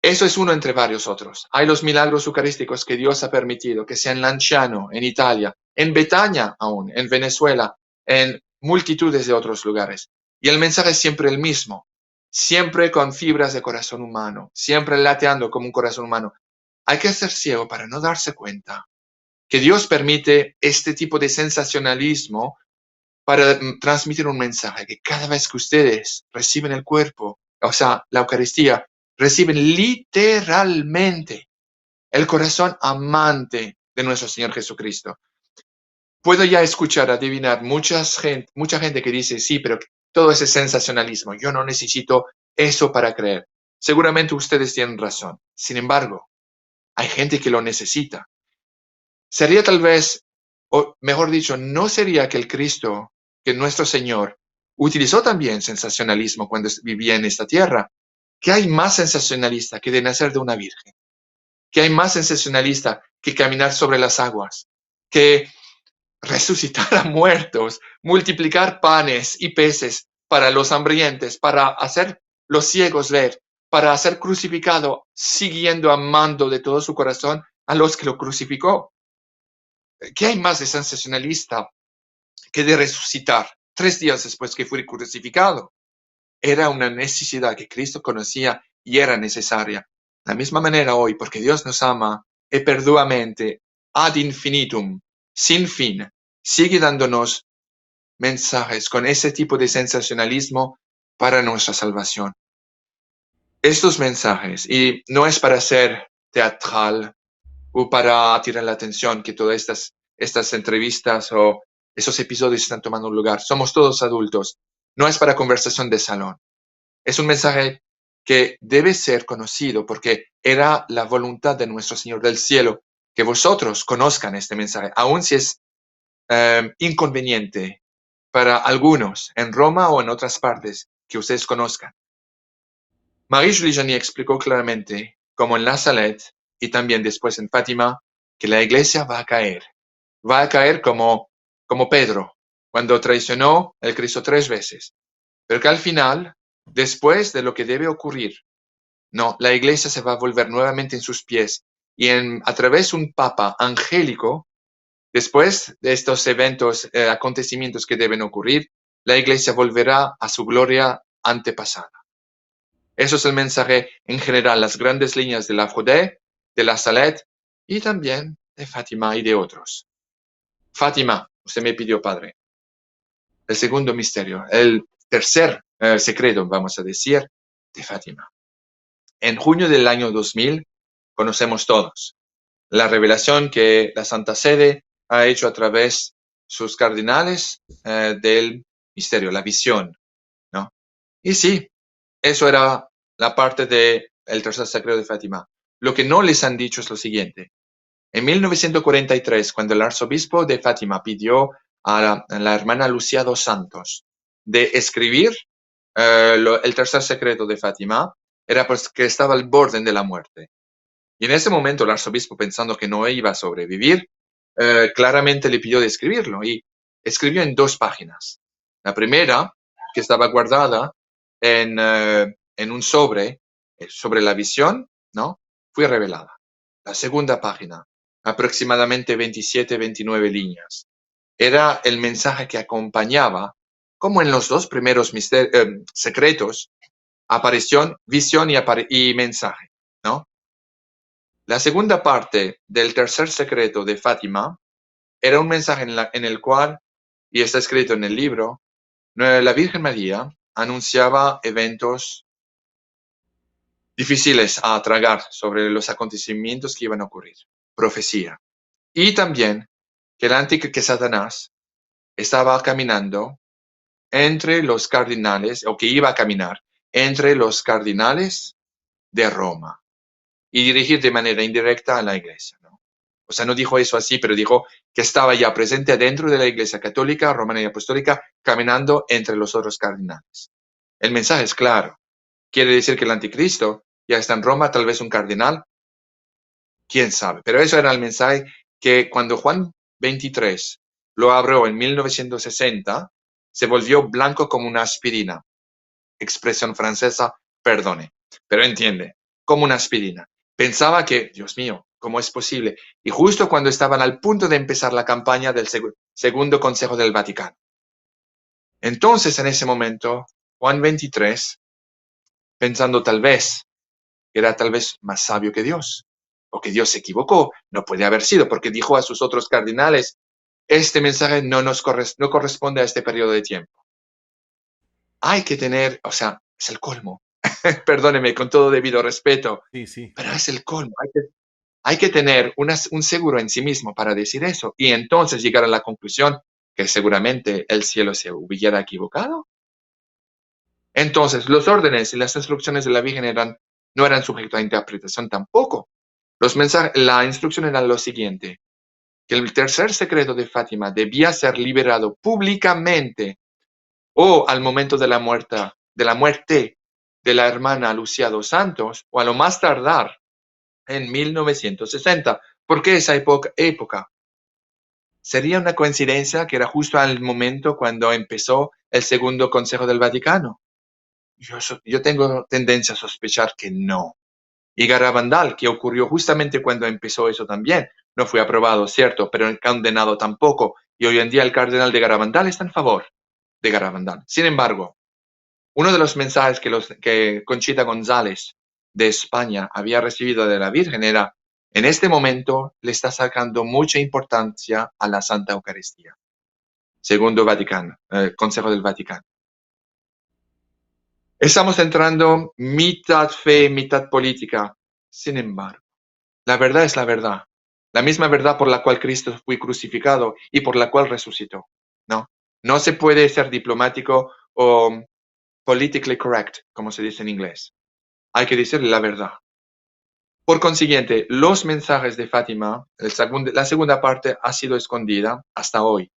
Eso es uno entre varios otros. Hay los milagros eucarísticos que Dios ha permitido, que sea en Lanciano, en Italia, en Betania aún, en Venezuela, en multitudes de otros lugares. Y el mensaje es siempre el mismo, siempre con fibras de corazón humano, siempre lateando como un corazón humano. Hay que ser ciego para no darse cuenta que Dios permite este tipo de sensacionalismo para transmitir un mensaje, que cada vez que ustedes reciben el cuerpo, o sea, la Eucaristía, reciben literalmente el corazón amante de nuestro Señor Jesucristo. Puedo ya escuchar, adivinar mucha gente que dice, sí, pero todo ese sensacionalismo, yo no necesito eso para creer. Seguramente ustedes tienen razón. Sin embargo, hay gente que lo necesita. Sería tal vez, o mejor dicho, no sería que el Cristo, que nuestro Señor, utilizó también sensacionalismo cuando vivía en esta tierra. ¿Qué hay más sensacionalista que de nacer de una virgen? ¿Qué hay más sensacionalista que caminar sobre las aguas? Que resucitar a muertos, multiplicar panes y peces para los hambrientos, para hacer los ciegos ver, para ser crucificado, siguiendo amando de todo su corazón a los que lo crucificó. ¿Qué hay más de sensacionalista que de resucitar 3 días después que fue crucificado? Era una necesidad que Cristo conocía y era necesaria. De la misma manera hoy, porque Dios nos ama eperduamente, ad infinitum, sin fin, sigue dándonos mensajes con ese tipo de sensacionalismo para nuestra salvación. estos mensajes, y no es para ser teatral o para tirar la atención que todas estas entrevistas o esos episodios están tomando lugar. Somos todos adultos. No es para conversación de salón. Es un mensaje que debe ser conocido porque era la voluntad de nuestro Señor del cielo que vosotros conozcan este mensaje, aun si es inconveniente para algunos en Roma o en otras partes que ustedes conozcan. Marie-Julie Janis explicó claramente, como en La Salette y también después en Fátima, que la iglesia va a caer. Va a caer como Pedro, cuando traicionó el Cristo 3 veces. Pero que al final, después de lo que debe ocurrir, no, la iglesia se va a volver nuevamente en sus pies y a través de un papa angélico, después de estos eventos, acontecimientos que deben ocurrir, la iglesia volverá a su gloria antepasada. Eso es el mensaje en general, las grandes líneas de la Frodé, de la Salette y también de Fátima y de otros. Fátima, usted me pidió, padre. El segundo misterio, el tercer secreto, vamos a decir, de Fátima. En junio del año 2000, conocemos todos la revelación que la Santa Sede ha hecho a través sus cardenales del misterio, la visión, ¿no? Y sí, eso era la parte del tercer secreto de Fátima. Lo que no les han dicho es lo siguiente. En 1943, cuando el arzobispo de Fátima pidió a la hermana Lucía dos Santos de escribir el tercer secreto de Fátima, era porque estaba al borde de la muerte. Y en ese momento el arzobispo, pensando que no iba a sobrevivir, claramente le pidió de escribirlo y escribió en 2 páginas. La primera, que estaba guardada en un sobre la visión, ¿no? Fue revelada. La segunda página, aproximadamente 27, 29 líneas, era el mensaje que acompañaba, como en los 2 primeros secretos, aparición, visión y mensaje, ¿no? La segunda parte del tercer secreto de Fátima era un mensaje en el cual, y está escrito en el libro, la Virgen María anunciaba eventos difíciles a tragar sobre los acontecimientos que iban a ocurrir, profecía. Y también que Satanás estaba caminando entre los cardinales, o que iba a caminar entre los cardinales de Roma y dirigir de manera indirecta a la iglesia, ¿no? O sea, no dijo eso así, pero dijo que estaba ya presente dentro de la iglesia católica, romana y apostólica, caminando entre los otros cardinales. El mensaje es claro. Quiere decir que el anticristo ya está en Roma, tal vez un cardenal, quién sabe. Pero eso era el mensaje que cuando Juan 23 lo abrió en 1960, se volvió blanco como una aspirina. Expresión francesa, perdone, pero entiende, como una aspirina. Pensaba que, Dios mío, ¿cómo es posible? Y justo cuando estaban al punto de empezar la campaña del Segundo Consejo del Vaticano. Entonces, en ese momento, Juan 23, pensando tal vez, era tal vez más sabio que Dios, o que Dios se equivocó, no puede haber sido, porque dijo a sus otros cardinales, este mensaje no corresponde a este periodo de tiempo. Hay que tener, o sea, es el colmo. Perdóneme, con todo debido respeto, Sí, sí. pero es el colmo. Hay que tener un seguro en sí mismo para decir eso y entonces llegar a la conclusión que seguramente el cielo se hubiera equivocado. Entonces, los órdenes y las instrucciones de la Virgen no eran sujetos a interpretación tampoco. La instrucción era lo siguiente, que el tercer secreto de Fátima debía ser liberado públicamente o al momento de la muerte de la hermana Lucía dos Santos, o a lo más tardar en 1960. ¿Por qué esa época? Sería una coincidencia que era justo al momento cuando empezó el Segundo Consejo del Vaticano. Yo tengo tendencia a sospechar que no. Y Garabandal, que ocurrió justamente cuando empezó eso también, no fue aprobado, cierto, pero condenado tampoco. Y hoy en día el cardenal de Garabandal está en favor de Garabandal. Sin embargo, uno de los mensajes que Conchita González de España había recibido de la Virgen era, en este momento le está sacando mucha importancia a la Santa Eucaristía, segundo Vaticano, Consejo del Vaticano. Estamos entrando mitad fe, mitad política. Sin embargo, la verdad es la verdad. La misma verdad por la cual Cristo fue crucificado y por la cual resucitó. ¿No? No se puede ser diplomático o politically correct, como se dice en inglés. Hay que decir la verdad. Por consiguiente, los mensajes de Fátima, la segunda parte ha sido escondida hasta hoy.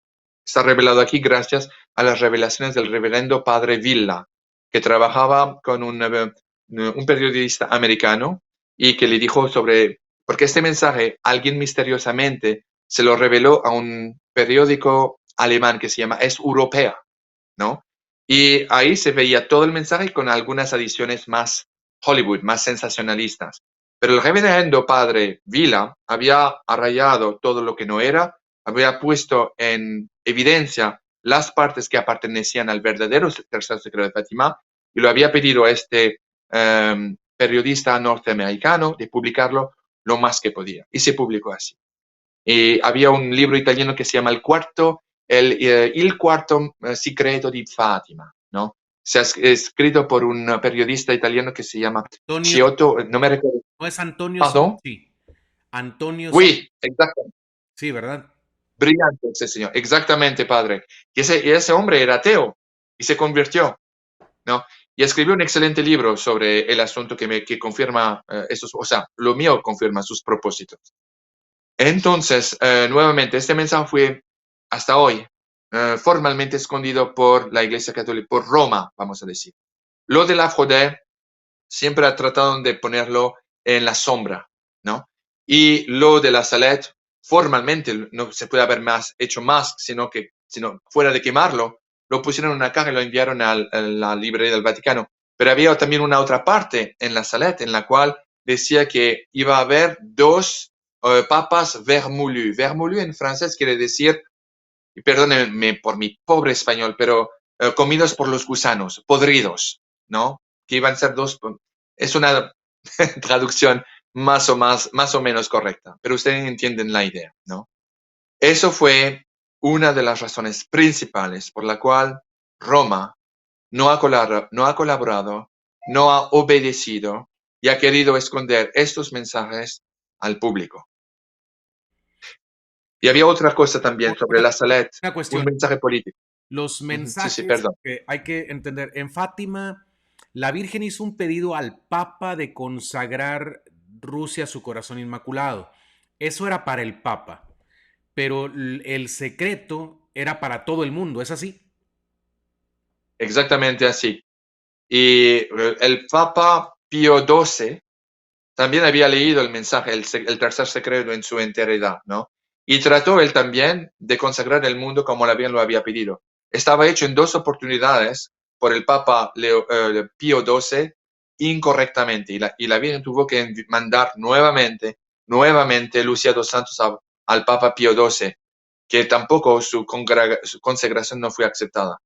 Está revelado aquí gracias a las revelaciones del reverendo padre Villa, que trabajaba con un periodista americano y que le dijo sobre, porque este mensaje alguien misteriosamente se lo reveló a un periódico alemán que se llama Es Europea, ¿no? Y ahí se veía todo el mensaje con algunas adiciones más Hollywood, más sensacionalistas. Pero el reverendo padre Vila había arrayado todo lo que no era, había puesto en evidencia las partes que pertenecían al verdadero tercer secreto de Fátima y lo había pedido a este periodista norteamericano de publicarlo lo más que podía. Y se publicó así. Y había un libro italiano que se llama Il quarto secreto di Fatima, ¿no? Se ha escrito por un periodista italiano que se llama Antonio, Giotto, no me recuerdo. no es Antonio Pardon? Socci. Antonio Socci, Oui, exacto. sí, ¿verdad? Brillante ese señor. Exactamente, padre. Y ese hombre era ateo y se convirtió, ¿no? Y escribió un excelente libro sobre el asunto que confirma esos, o sea, lo mío confirma sus propósitos. Entonces, nuevamente, este mensaje fue hasta hoy formalmente escondido por la Iglesia Católica, por Roma, vamos a decir. Lo de la Afrodé siempre ha tratado de ponerlo en la sombra, ¿no? Y lo de la Salet, formalmente no se puede haber hecho más, sino fuera de quemarlo, lo pusieron en una caja y lo enviaron a la librería del Vaticano. Pero había también una otra parte en la Salet en la cual decía que iba a haber dos papas vermoulus. Vermoulu en francés quiere decir, y perdónenme por mi pobre español, pero comidos por los gusanos, podridos, ¿no? Que iban a ser dos, es una traducción más o menos correcta, pero ustedes entienden la idea, ¿no? Eso fue una de las razones principales por la cual Roma no ha colaborado, no ha obedecido y ha querido esconder estos mensajes al público. Y había otra cosa también sobre Una, la Salet, una un cuestión, mensaje político. los Sí, sí, mensajes perdón. que hay que entender, en Fátima, la Virgen hizo un pedido al Papa de consagrar Rusia a su corazón inmaculado. Eso era para el Papa, pero el secreto era para todo el mundo, ¿es así? Exactamente así. Y el Papa Pío XII también había leído el mensaje, el tercer secreto en su enteridad, ¿no? Y trató él también de consagrar el mundo como la bien lo había pedido. Estaba hecho en dos oportunidades por el Papa Pío XII incorrectamente y la Virgen tuvo que mandar nuevamente Lucía dos Santos al Papa Pío XII, que tampoco su consagración no fue aceptada.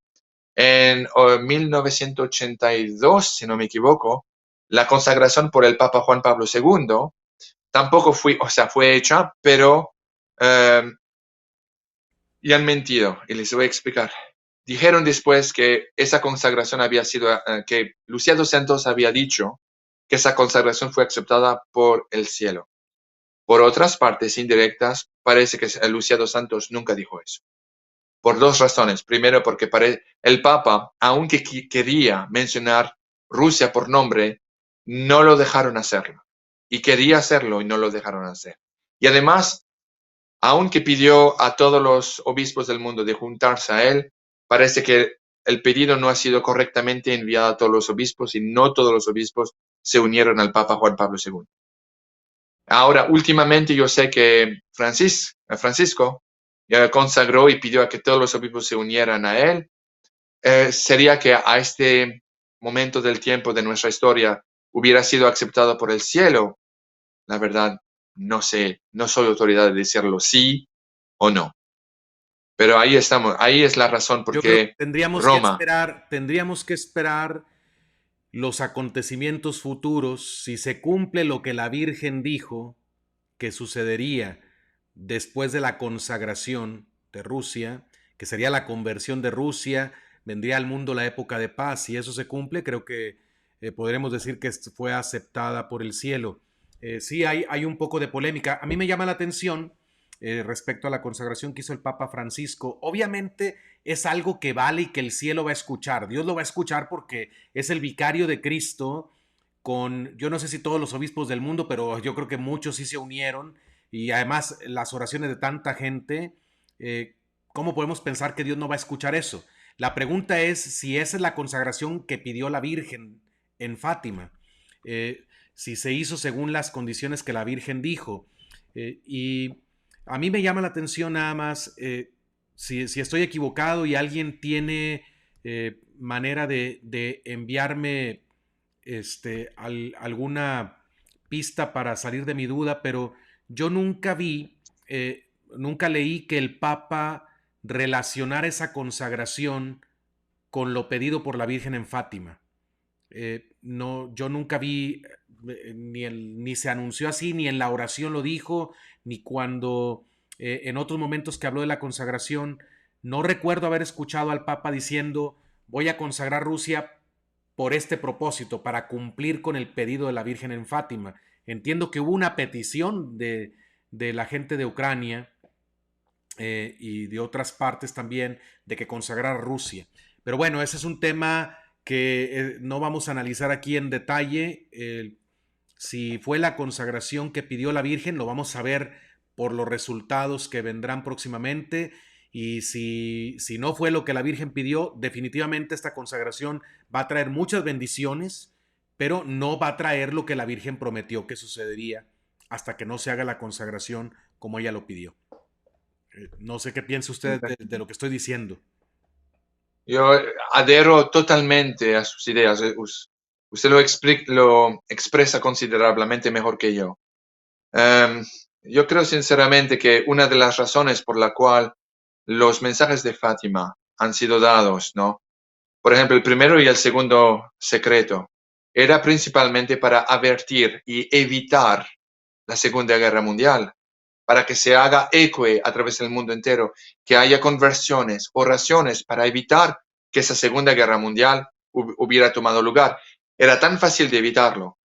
En 1982, si no me equivoco, la consagración por el Papa Juan Pablo II tampoco fue hecha, pero eh, y han mentido, y les voy a explicar. Dijeron después que esa consagración había sido, que Lucía dos Santos había dicho que esa consagración fue aceptada por el cielo. Por otras partes indirectas, parece que Lucía dos Santos nunca dijo eso. Por dos razones. Primero, porque el Papa, aunque quería mencionar Rusia por nombre, no lo dejaron hacerlo. Y quería hacerlo y no lo dejaron hacer. Y además, aunque pidió a todos los obispos del mundo de juntarse a él, parece que el pedido no ha sido correctamente enviado a todos los obispos y no todos los obispos se unieron al Papa Juan Pablo II. Ahora, últimamente yo sé que Francisco consagró y pidió a que todos los obispos se unieran a él. Sería que a este momento del tiempo de nuestra historia hubiera sido aceptado por el cielo. La verdad, no sé, no soy autoridad de decirlo sí o no. Pero ahí estamos, ahí es la razón por Yo creo que qué Roma. tendríamos que esperar los acontecimientos futuros, si se cumple lo que la Virgen dijo que sucedería después de la consagración de Rusia, que sería la conversión de Rusia vendría al mundo la época de paz. Si eso se cumple, creo que podremos decir que fue aceptada por el cielo. Sí, hay un poco de polémica. A mí me llama la atención respecto a la consagración que hizo el Papa Francisco. Obviamente es algo que vale y que el cielo va a escuchar. Dios lo va a escuchar porque es el vicario de Cristo con, yo no sé si todos los obispos del mundo, pero yo creo que muchos sí se unieron y además las oraciones de tanta gente, ¿cómo podemos pensar que Dios no va a escuchar eso? La pregunta es si esa es la consagración que pidió la Virgen en Fátima, si se hizo según las condiciones que la Virgen dijo. Y a mí me llama la atención nada más, si estoy equivocado y alguien tiene manera de enviarme alguna pista para salir de mi duda, pero yo nunca vi, nunca leí que el Papa relacionara esa consagración con lo pedido por la Virgen en Fátima. No, yo nunca vi, ni se anunció así, ni en la oración lo dijo, ni cuando en otros momentos que habló de la consagración, no recuerdo haber escuchado al Papa diciendo voy a consagrar Rusia por este propósito, para cumplir con el pedido de la Virgen en Fátima. Entiendo que hubo una petición de la gente de Ucrania y de otras partes también de que consagrara Rusia. Pero bueno, ese es un tema que no vamos a analizar aquí en detalle. Si fue la consagración que pidió la Virgen, lo vamos a ver por los resultados que vendrán próximamente. Y si no fue lo que la Virgen pidió, definitivamente esta consagración va a traer muchas bendiciones, pero no va a traer lo que la Virgen prometió que sucedería hasta que no se haga la consagración como ella lo pidió. No sé qué piensa usted de lo que estoy diciendo. Yo adhiero totalmente a sus ideas. Usted lo expresa considerablemente mejor que yo. Yo creo sinceramente que una de las razones por la cual los mensajes de Fátima han sido dados, ¿no? Por ejemplo, el primero y el segundo secreto era principalmente para advertir y evitar la Segunda Guerra Mundial, para que se haga eco a través del mundo entero, que haya conversiones, oraciones para evitar que esa Segunda Guerra Mundial hubiera tomado lugar. Era tan fácil de evitarlo.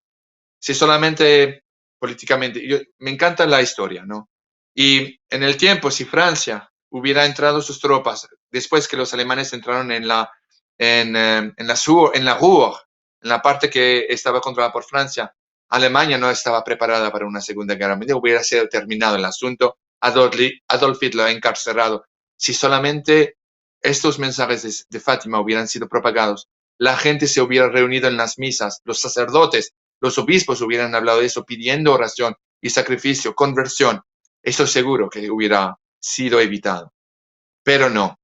Si solamente políticamente, me encanta la historia, ¿no? Y en el tiempo, si Francia hubiera entrado sus tropas después que los alemanes entraron en la Ruhr, en la parte que estaba controlada por Francia, Alemania no estaba preparada para una Segunda Guerra Mundial, hubiera sido terminado el asunto, Adolf Hitler encarcelado. Si solamente estos mensajes de Fátima hubieran sido propagados, la gente se hubiera reunido en las misas, los sacerdotes, los obispos hubieran hablado de eso, pidiendo oración y sacrificio, conversión. Eso seguro que hubiera sido evitado. Pero no.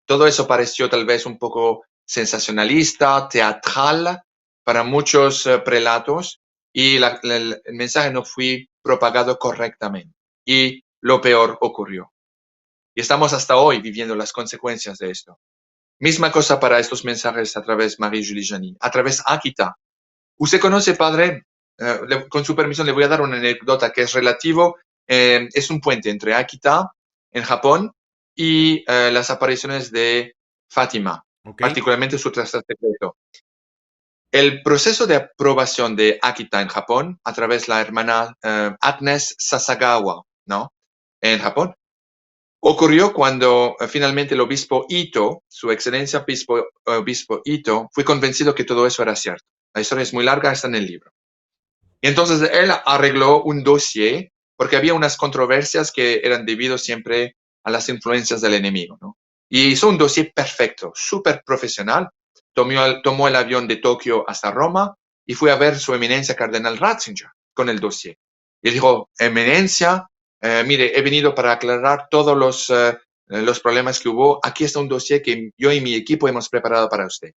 Todo eso pareció tal vez un poco sensacionalista, teatral para muchos prelatos y el mensaje no fue propagado correctamente. Y lo peor ocurrió. Y estamos hasta hoy viviendo las consecuencias de esto. Misma cosa para estos mensajes a través de Marie-Julie Janin, a través Akita. Usted conoce, padre, con su permiso le voy a dar una anécdota que es relativo, es un puente entre Akita en Japón y las apariciones de Fátima, ¿Ok? particularmente su tercer secreto. El proceso de aprobación de Akita en Japón a través de la hermana Agnes Sasagawa, ¿no? En Japón, ocurrió cuando finalmente el obispo Ito, su excelencia obispo Ito, fue convencido que todo eso era cierto. La historia es muy larga, está en el libro. Y entonces él arregló un dossier porque había unas controversias que eran debido siempre a las influencias del enemigo, ¿no? Y hizo un dossier perfecto, súper profesional. Tomó el avión de Tokio hasta Roma y fue a ver su eminencia cardenal Ratzinger con el dossier. Y dijo, eminencia, mire, he venido para aclarar todos los problemas que hubo. Aquí está un dossier que yo y mi equipo hemos preparado para usted.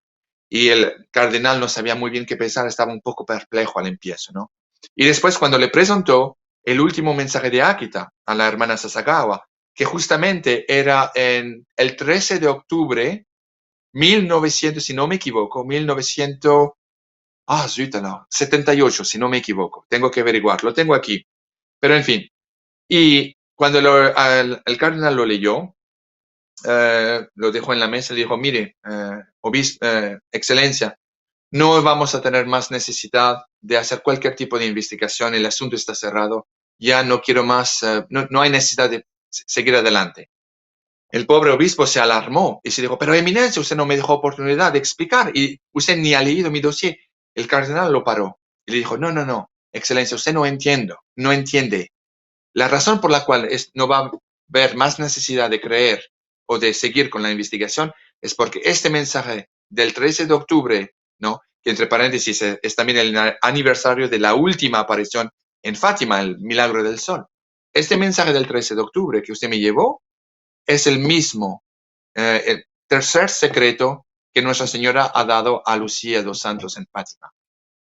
Y el cardenal no sabía muy bien qué pensar, estaba un poco perplejo al empiezo, ¿no? Y después cuando le presentó el último mensaje de Akita a la hermana Sasagawa, que justamente era en el 13 de octubre 1900, si no me equivoco, 1978, si no me equivoco, tengo que averiguar, lo tengo aquí, pero en fin. Y cuando el cardenal lo leyó, lo dejó en la mesa y dijo, mire, excelencia, no vamos a tener más necesidad de hacer cualquier tipo de investigación, el asunto está cerrado, ya no quiero más, no hay necesidad de seguir adelante. El pobre obispo se alarmó y se dijo, pero eminencia, usted no me dejó oportunidad de explicar y usted ni ha leído mi dossier. El cardenal lo paró y le dijo, no, excelencia, usted no entiende. La razón por la cual no va a haber más necesidad de creer o de seguir con la investigación es porque este mensaje del 13 de octubre, ¿no? Que entre paréntesis es también el aniversario de la última aparición en Fátima, el milagro del sol. Este mensaje del 13 de octubre que usted me llevó es el mismo, el tercer secreto que Nuestra Señora ha dado a Lucía dos Santos en Fátima.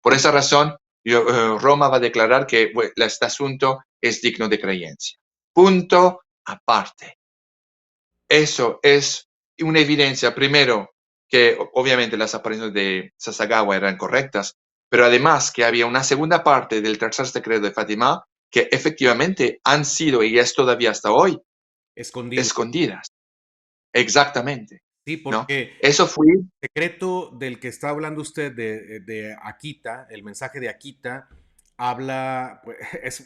Por esa razón, Roma va a declarar que este asunto es digno de creencia. Punto aparte. Eso es una evidencia, primero, que obviamente las apariciones de Sasagawa eran correctas, pero además que había una segunda parte del tercer secreto de Fátima que efectivamente han sido, y es todavía hasta hoy, Escondido. escondidas. Exactamente, Sí, ¿no? porque Eso fue, secreto del que está hablando usted de Akita, el mensaje de Akita, habla, pues,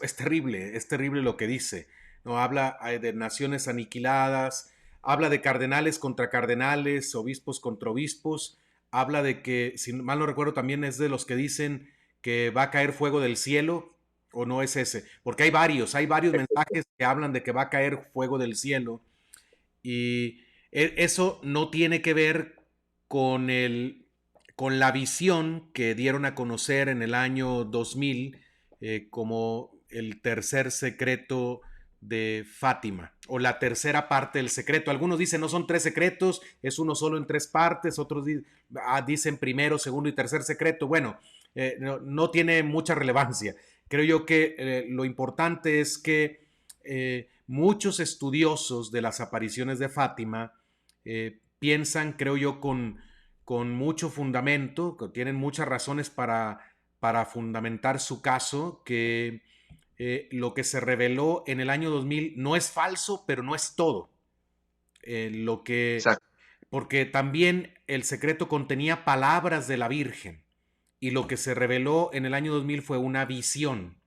es terrible lo que dice, ¿no? Habla de naciones aniquiladas, habla de cardenales contra cardenales, obispos contra obispos, habla de que, si mal no recuerdo, también es de los que dicen que va a caer fuego del cielo, o no es ese, porque hay varios mensajes que hablan de que va a caer fuego del cielo, y eso no tiene que ver con, con la visión que dieron a conocer en el año 2000 como el tercer secreto de Fátima o la tercera parte del secreto. Algunos dicen no son tres secretos, es uno solo en tres partes, otros dicen primero, segundo y tercer secreto. Bueno, no tiene mucha relevancia. Creo yo que lo importante es que muchos estudiosos de las apariciones de Fátima piensan, creo yo, con mucho fundamento, que tienen muchas razones para fundamentar su caso, que lo que se reveló en el año 2000 no es falso, pero no es todo. Lo que, exacto, porque también el secreto contenía palabras de la Virgen y lo que se reveló en el año 2000 fue una visión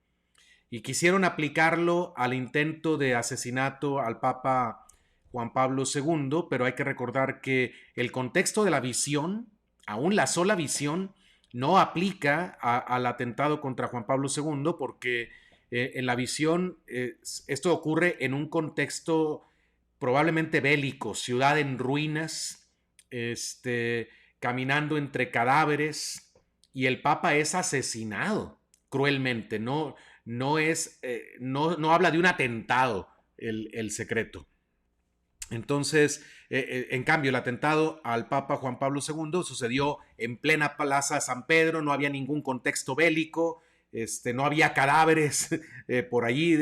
y quisieron aplicarlo al intento de asesinato al Papa Juan Pablo II, pero hay que recordar que el contexto de la visión, aún la sola visión, no aplica al atentado contra Juan Pablo II porque en la visión esto ocurre en un contexto probablemente bélico, ciudad en ruinas, caminando entre cadáveres y el Papa es asesinado cruelmente, no habla de un atentado el secreto. Entonces, en cambio, el atentado al Papa Juan Pablo II sucedió en plena Plaza San Pedro, no había ningún contexto bélico, no había cadáveres por allí,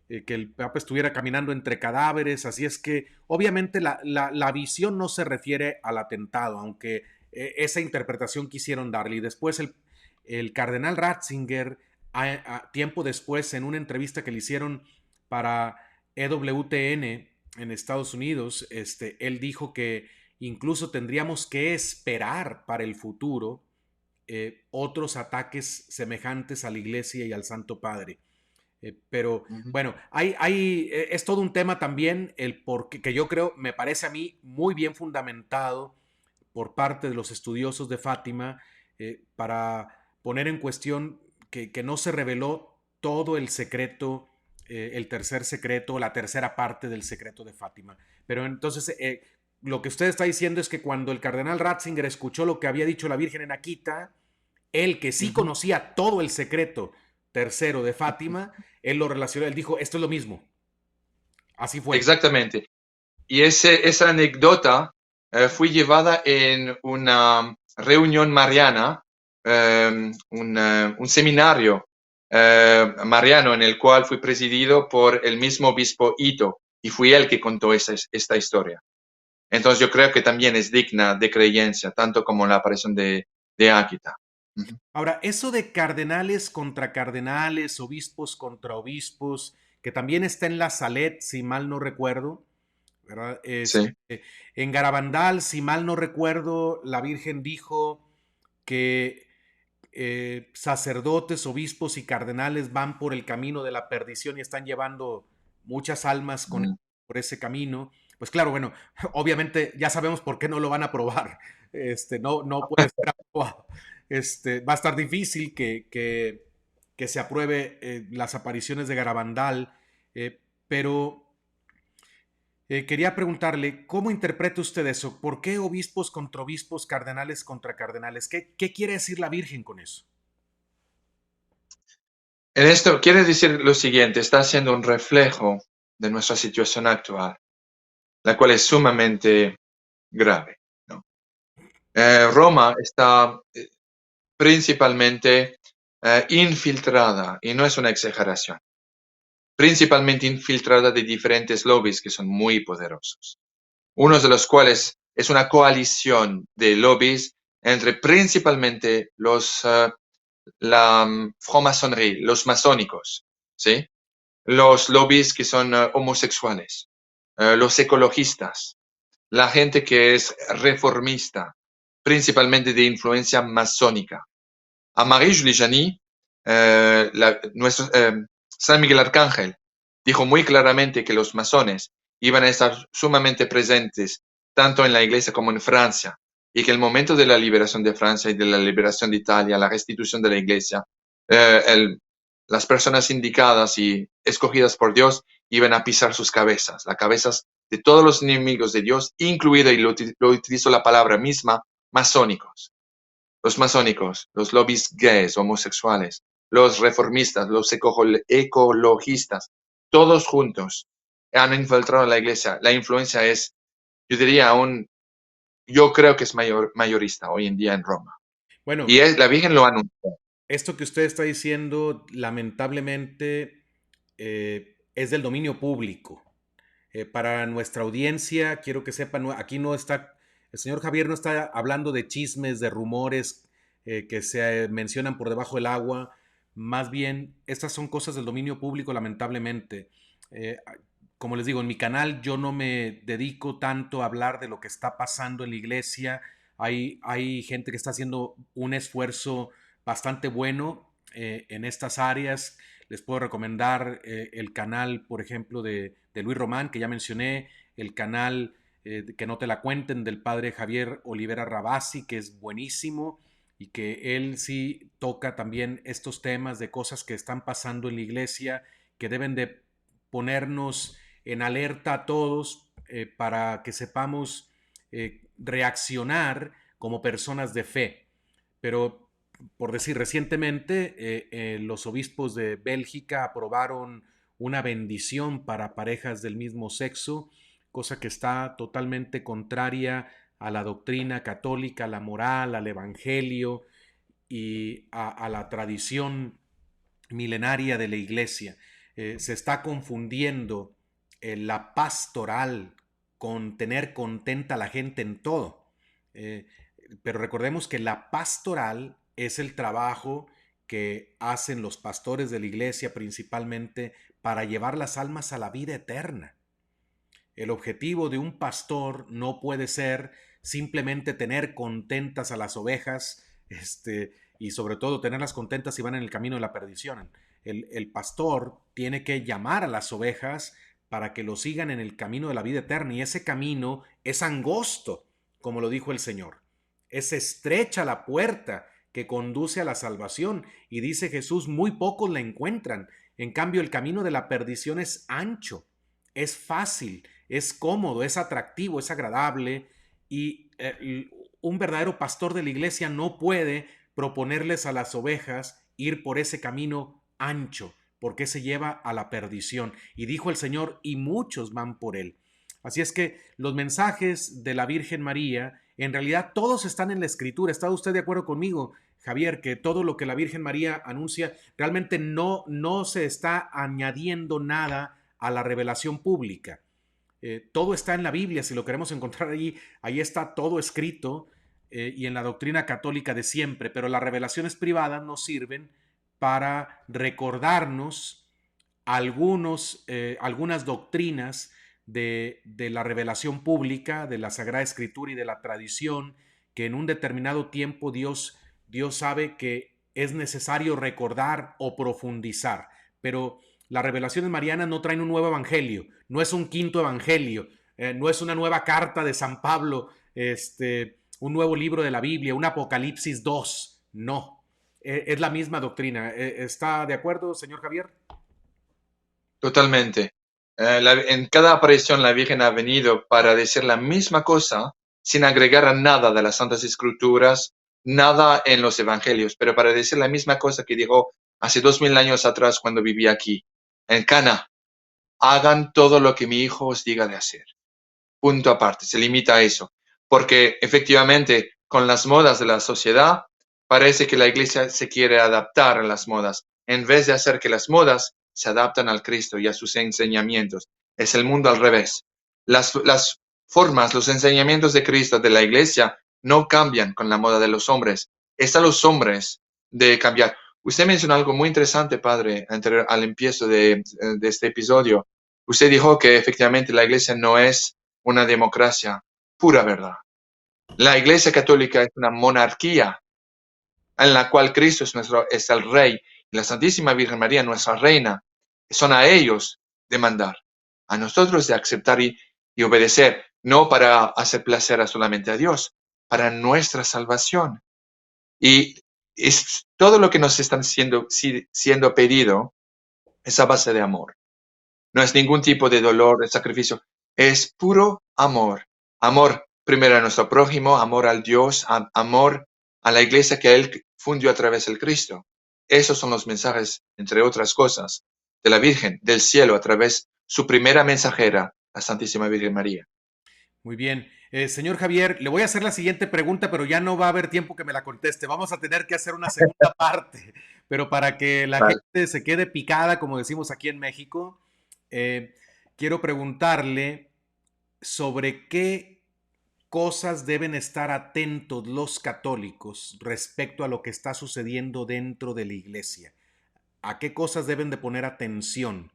que el Papa estuviera caminando entre cadáveres, así es que obviamente la visión no se refiere al atentado, aunque esa interpretación quisieron darle. Y después el cardenal Ratzinger, tiempo después, en una entrevista que le hicieron para EWTN, en Estados Unidos, él dijo que incluso tendríamos que esperar para el futuro otros ataques semejantes a la Iglesia y al Santo Padre. Pero bueno, es todo un tema también, el porque, que yo creo, me parece a mí muy bien fundamentado por parte de los estudiosos de Fátima para poner en cuestión que no se reveló todo el secreto, el tercer secreto, la tercera parte del secreto de Fátima. Pero entonces, lo que usted está diciendo es que cuando el cardenal Ratzinger escuchó lo que había dicho la Virgen en Akita, él que sí conocía todo el secreto tercero de Fátima, él lo relacionó, él dijo, esto es lo mismo. Así fue. exactamente. Y esa anécdota fue llevada en una reunión mariana, un seminario mariano en el cual fui presidido por el mismo obispo Ito y fui él que contó esta historia. Entonces yo creo que también es digna de creencia, tanto como la aparición de Akita. Ahora, eso de cardenales contra cardenales, obispos contra obispos, que también está en la Salet, si mal no recuerdo, ¿verdad? sí. En Garabandal, si mal no recuerdo, la Virgen dijo que sacerdotes, obispos y cardenales van por el camino de la perdición y están llevando muchas almas Mm. por ese camino. Pues claro, bueno, obviamente ya sabemos por qué no lo van a aprobar. No puede ser aprobado. Va a estar difícil que se apruebe las apariciones de Garabandal, pero quería preguntarle, ¿cómo interpreta usted eso? ¿Por qué obispos contra obispos, cardenales contra cardenales? ¿Qué quiere decir la Virgen con eso? En esto quiere decir lo siguiente, está haciendo un reflejo de nuestra situación actual, la cual es sumamente grave, ¿no? Roma está principalmente infiltrada, y no es una exageración, principalmente infiltrada de diferentes lobbies que son muy poderosos. Uno de los cuales es una coalición de lobbies entre principalmente la francmasonería, los masónicos, ¿sí? Los lobbies que son homosexuales, los ecologistas, la gente que es reformista, principalmente de influencia masónica. A Marie-Julie Janis, San Miguel Arcángel, dijo muy claramente que los masones iban a estar sumamente presentes tanto en la Iglesia como en Francia, y que el momento de la liberación de Francia y de la liberación de Italia, la restitución de la Iglesia, las personas indicadas y escogidas por Dios iban a pisar sus cabezas, las cabezas de todos los enemigos de Dios, incluido, y lo utilizo la palabra misma, masónicos. Los masónicos, los lobbies gays, homosexuales, los reformistas, los ecologistas, todos juntos han infiltrado la iglesia. La influencia es, yo diría, yo creo que es mayorista hoy en día en Roma. Bueno, Y la Virgen lo anunció. esto que usted está diciendo, lamentablemente, es del dominio público. Para nuestra audiencia, quiero que sepan, aquí no está, el señor Javier no está hablando de chismes, de rumores que se mencionan por debajo del agua. Más bien, estas son cosas del dominio público, lamentablemente. Eh, Como les digo, en mi canal yo no me dedico tanto a hablar de lo que está pasando en la iglesia. Hay gente que está haciendo un esfuerzo bastante bueno en estas áreas. Les puedo recomendar el canal, por ejemplo, de Luis Román, que ya mencioné, el canal Que no te la cuenten del padre Javier Olivera Rabasi, que es buenísimo y que él sí toca también estos temas de cosas que están pasando en la iglesia, que deben de ponernos en alerta a todos para que sepamos reaccionar como personas de fe. Pero, por decir, recientemente los obispos de Bélgica aprobaron una bendición para parejas del mismo sexo, cosa que está totalmente contraria a la doctrina católica, a la moral, al evangelio y a la tradición milenaria de la iglesia. Se está confundiendo la pastoral con tener contenta a la gente en todo. Eh, pero recordemos que la pastoral es el trabajo que hacen los pastores de la iglesia principalmente para llevar las almas a la vida eterna. El objetivo de un pastor no puede ser simplemente tener contentas a las ovejas, y sobre todo tenerlas contentas si van en el camino de la perdición. El pastor tiene que llamar a las ovejas para que lo sigan en el camino de la vida eterna, y ese camino es angosto, como lo dijo el Señor. Es estrecha la puerta que conduce a la salvación, y dice Jesús, muy pocos la encuentran. En cambio, el camino de la perdición es ancho, es fácil, es cómodo, es atractivo, es agradable, y un verdadero pastor de la iglesia no puede proponerles a las ovejas ir por ese camino ancho, porque se lleva a la perdición. Y dijo el Señor, y muchos van por él. Así es que los mensajes de la Virgen María, en realidad todos están en la Escritura. ¿Está usted de acuerdo conmigo, Javier, que todo lo que la Virgen María anuncia realmente no se está añadiendo nada a la revelación pública? Todo está en la Biblia, si lo queremos encontrar ahí está todo escrito, y en la doctrina católica de siempre, pero las revelaciones privadas nos sirven para recordarnos algunas doctrinas de la revelación pública, de la Sagrada Escritura y de la tradición, que en un determinado tiempo Dios sabe que es necesario recordar o profundizar, pero las revelaciones marianas no traen un nuevo evangelio, no es un quinto evangelio, no es una nueva carta de San Pablo, un nuevo libro de la Biblia, un Apocalipsis 2, no, es la misma doctrina. ¿Está de acuerdo, señor Javier? Totalmente. En cada aparición la Virgen ha venido para decir la misma cosa sin agregar a nada de las Santas Escrituras, nada en los Evangelios, pero para decir la misma cosa que dijo hace 2000 años atrás cuando vivía aquí, en Cana. Hagan todo lo que mi hijo os diga de hacer. Punto aparte, se limita a eso. Porque efectivamente, con las modas de la sociedad, parece que la iglesia se quiere adaptar a las modas, en vez de hacer que las modas se adaptan al Cristo y a sus enseñamientos. Es el mundo al revés. Las formas, los enseñamientos de Cristo, de la iglesia, no cambian con la moda de los hombres. Es a los hombres de cambiar. Usted mencionó algo muy interesante, padre, al empiezo de este episodio. Usted dijo que efectivamente la iglesia no es una democracia, pura verdad. La Iglesia Católica es una monarquía en la cual Cristo es el Rey y la Santísima Virgen María, nuestra Reina. Son a ellos de mandar, a nosotros de aceptar y obedecer, no para hacer placer solamente a Dios, para nuestra salvación. Y es todo lo que nos están siendo pedido es a base de amor. No es ningún tipo de dolor, de sacrificio. Es puro amor. Amor primero a nuestro prójimo, amor al Dios, amor a la iglesia que Él fundió a través del Cristo. Esos son los mensajes, entre otras cosas, de la Virgen del cielo a través de su primera mensajera, la Santísima Virgen María. Muy bien. Señor Javier, le voy a hacer la siguiente pregunta, pero ya no va a haber tiempo que me la conteste. Vamos a tener que hacer una segunda parte, pero para que la Vale. gente se quede picada, como decimos aquí en México, eh, quiero preguntarle sobre qué cosas deben estar atentos los católicos respecto a lo que está sucediendo dentro de la iglesia. ¿A qué cosas deben de poner atención?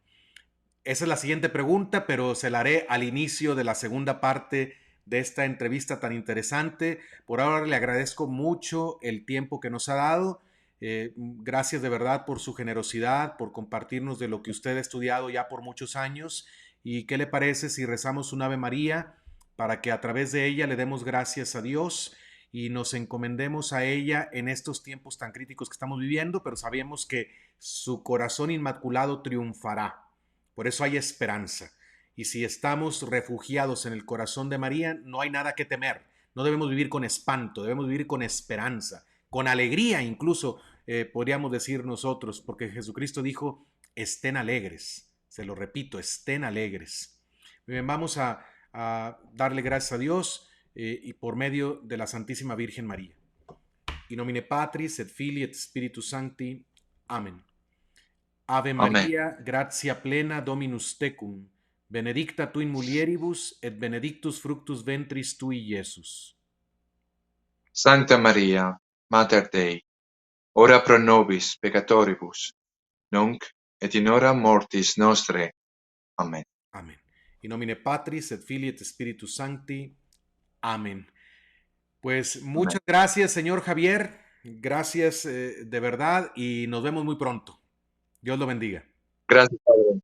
Esa es la siguiente pregunta, pero se la haré al inicio de la segunda parte de esta entrevista tan interesante. Por ahora le agradezco mucho el tiempo que nos ha dado. Gracias de verdad por su generosidad, por compartirnos de lo que usted ha estudiado ya por muchos años. ¿Y qué le parece si rezamos un Ave María para que a través de ella le demos gracias a Dios y nos encomendemos a ella en estos tiempos tan críticos que estamos viviendo, pero sabemos que su corazón inmaculado triunfará? Por eso hay esperanza. Y si estamos refugiados en el corazón de María, no hay nada que temer. No debemos vivir con espanto, debemos vivir con esperanza, con alegría incluso, podríamos decir nosotros, porque Jesucristo dijo, estén alegres. Se lo repito, estén alegres. Bien, vamos a darle gracias a Dios y por medio de la Santísima Virgen María. In nomine Patris et Filii et Spiritus Sancti. Amén. Ave Amén. Maria, gratia plena Dominus tecum, benedicta tu in mulieribus et benedictus fructus ventris tui, Iesus. Sancta Maria, Mater Dei, ora pro nobis peccatoribus, nunc et in hora mortis nostre. Amén. Amén. In nomine Patris et Filii et Spiritus Sancti. Amén. Pues Amén. muchas gracias, señor Javier. Gracias de verdad y nos vemos muy pronto. Dios lo bendiga. Gracias, Padre.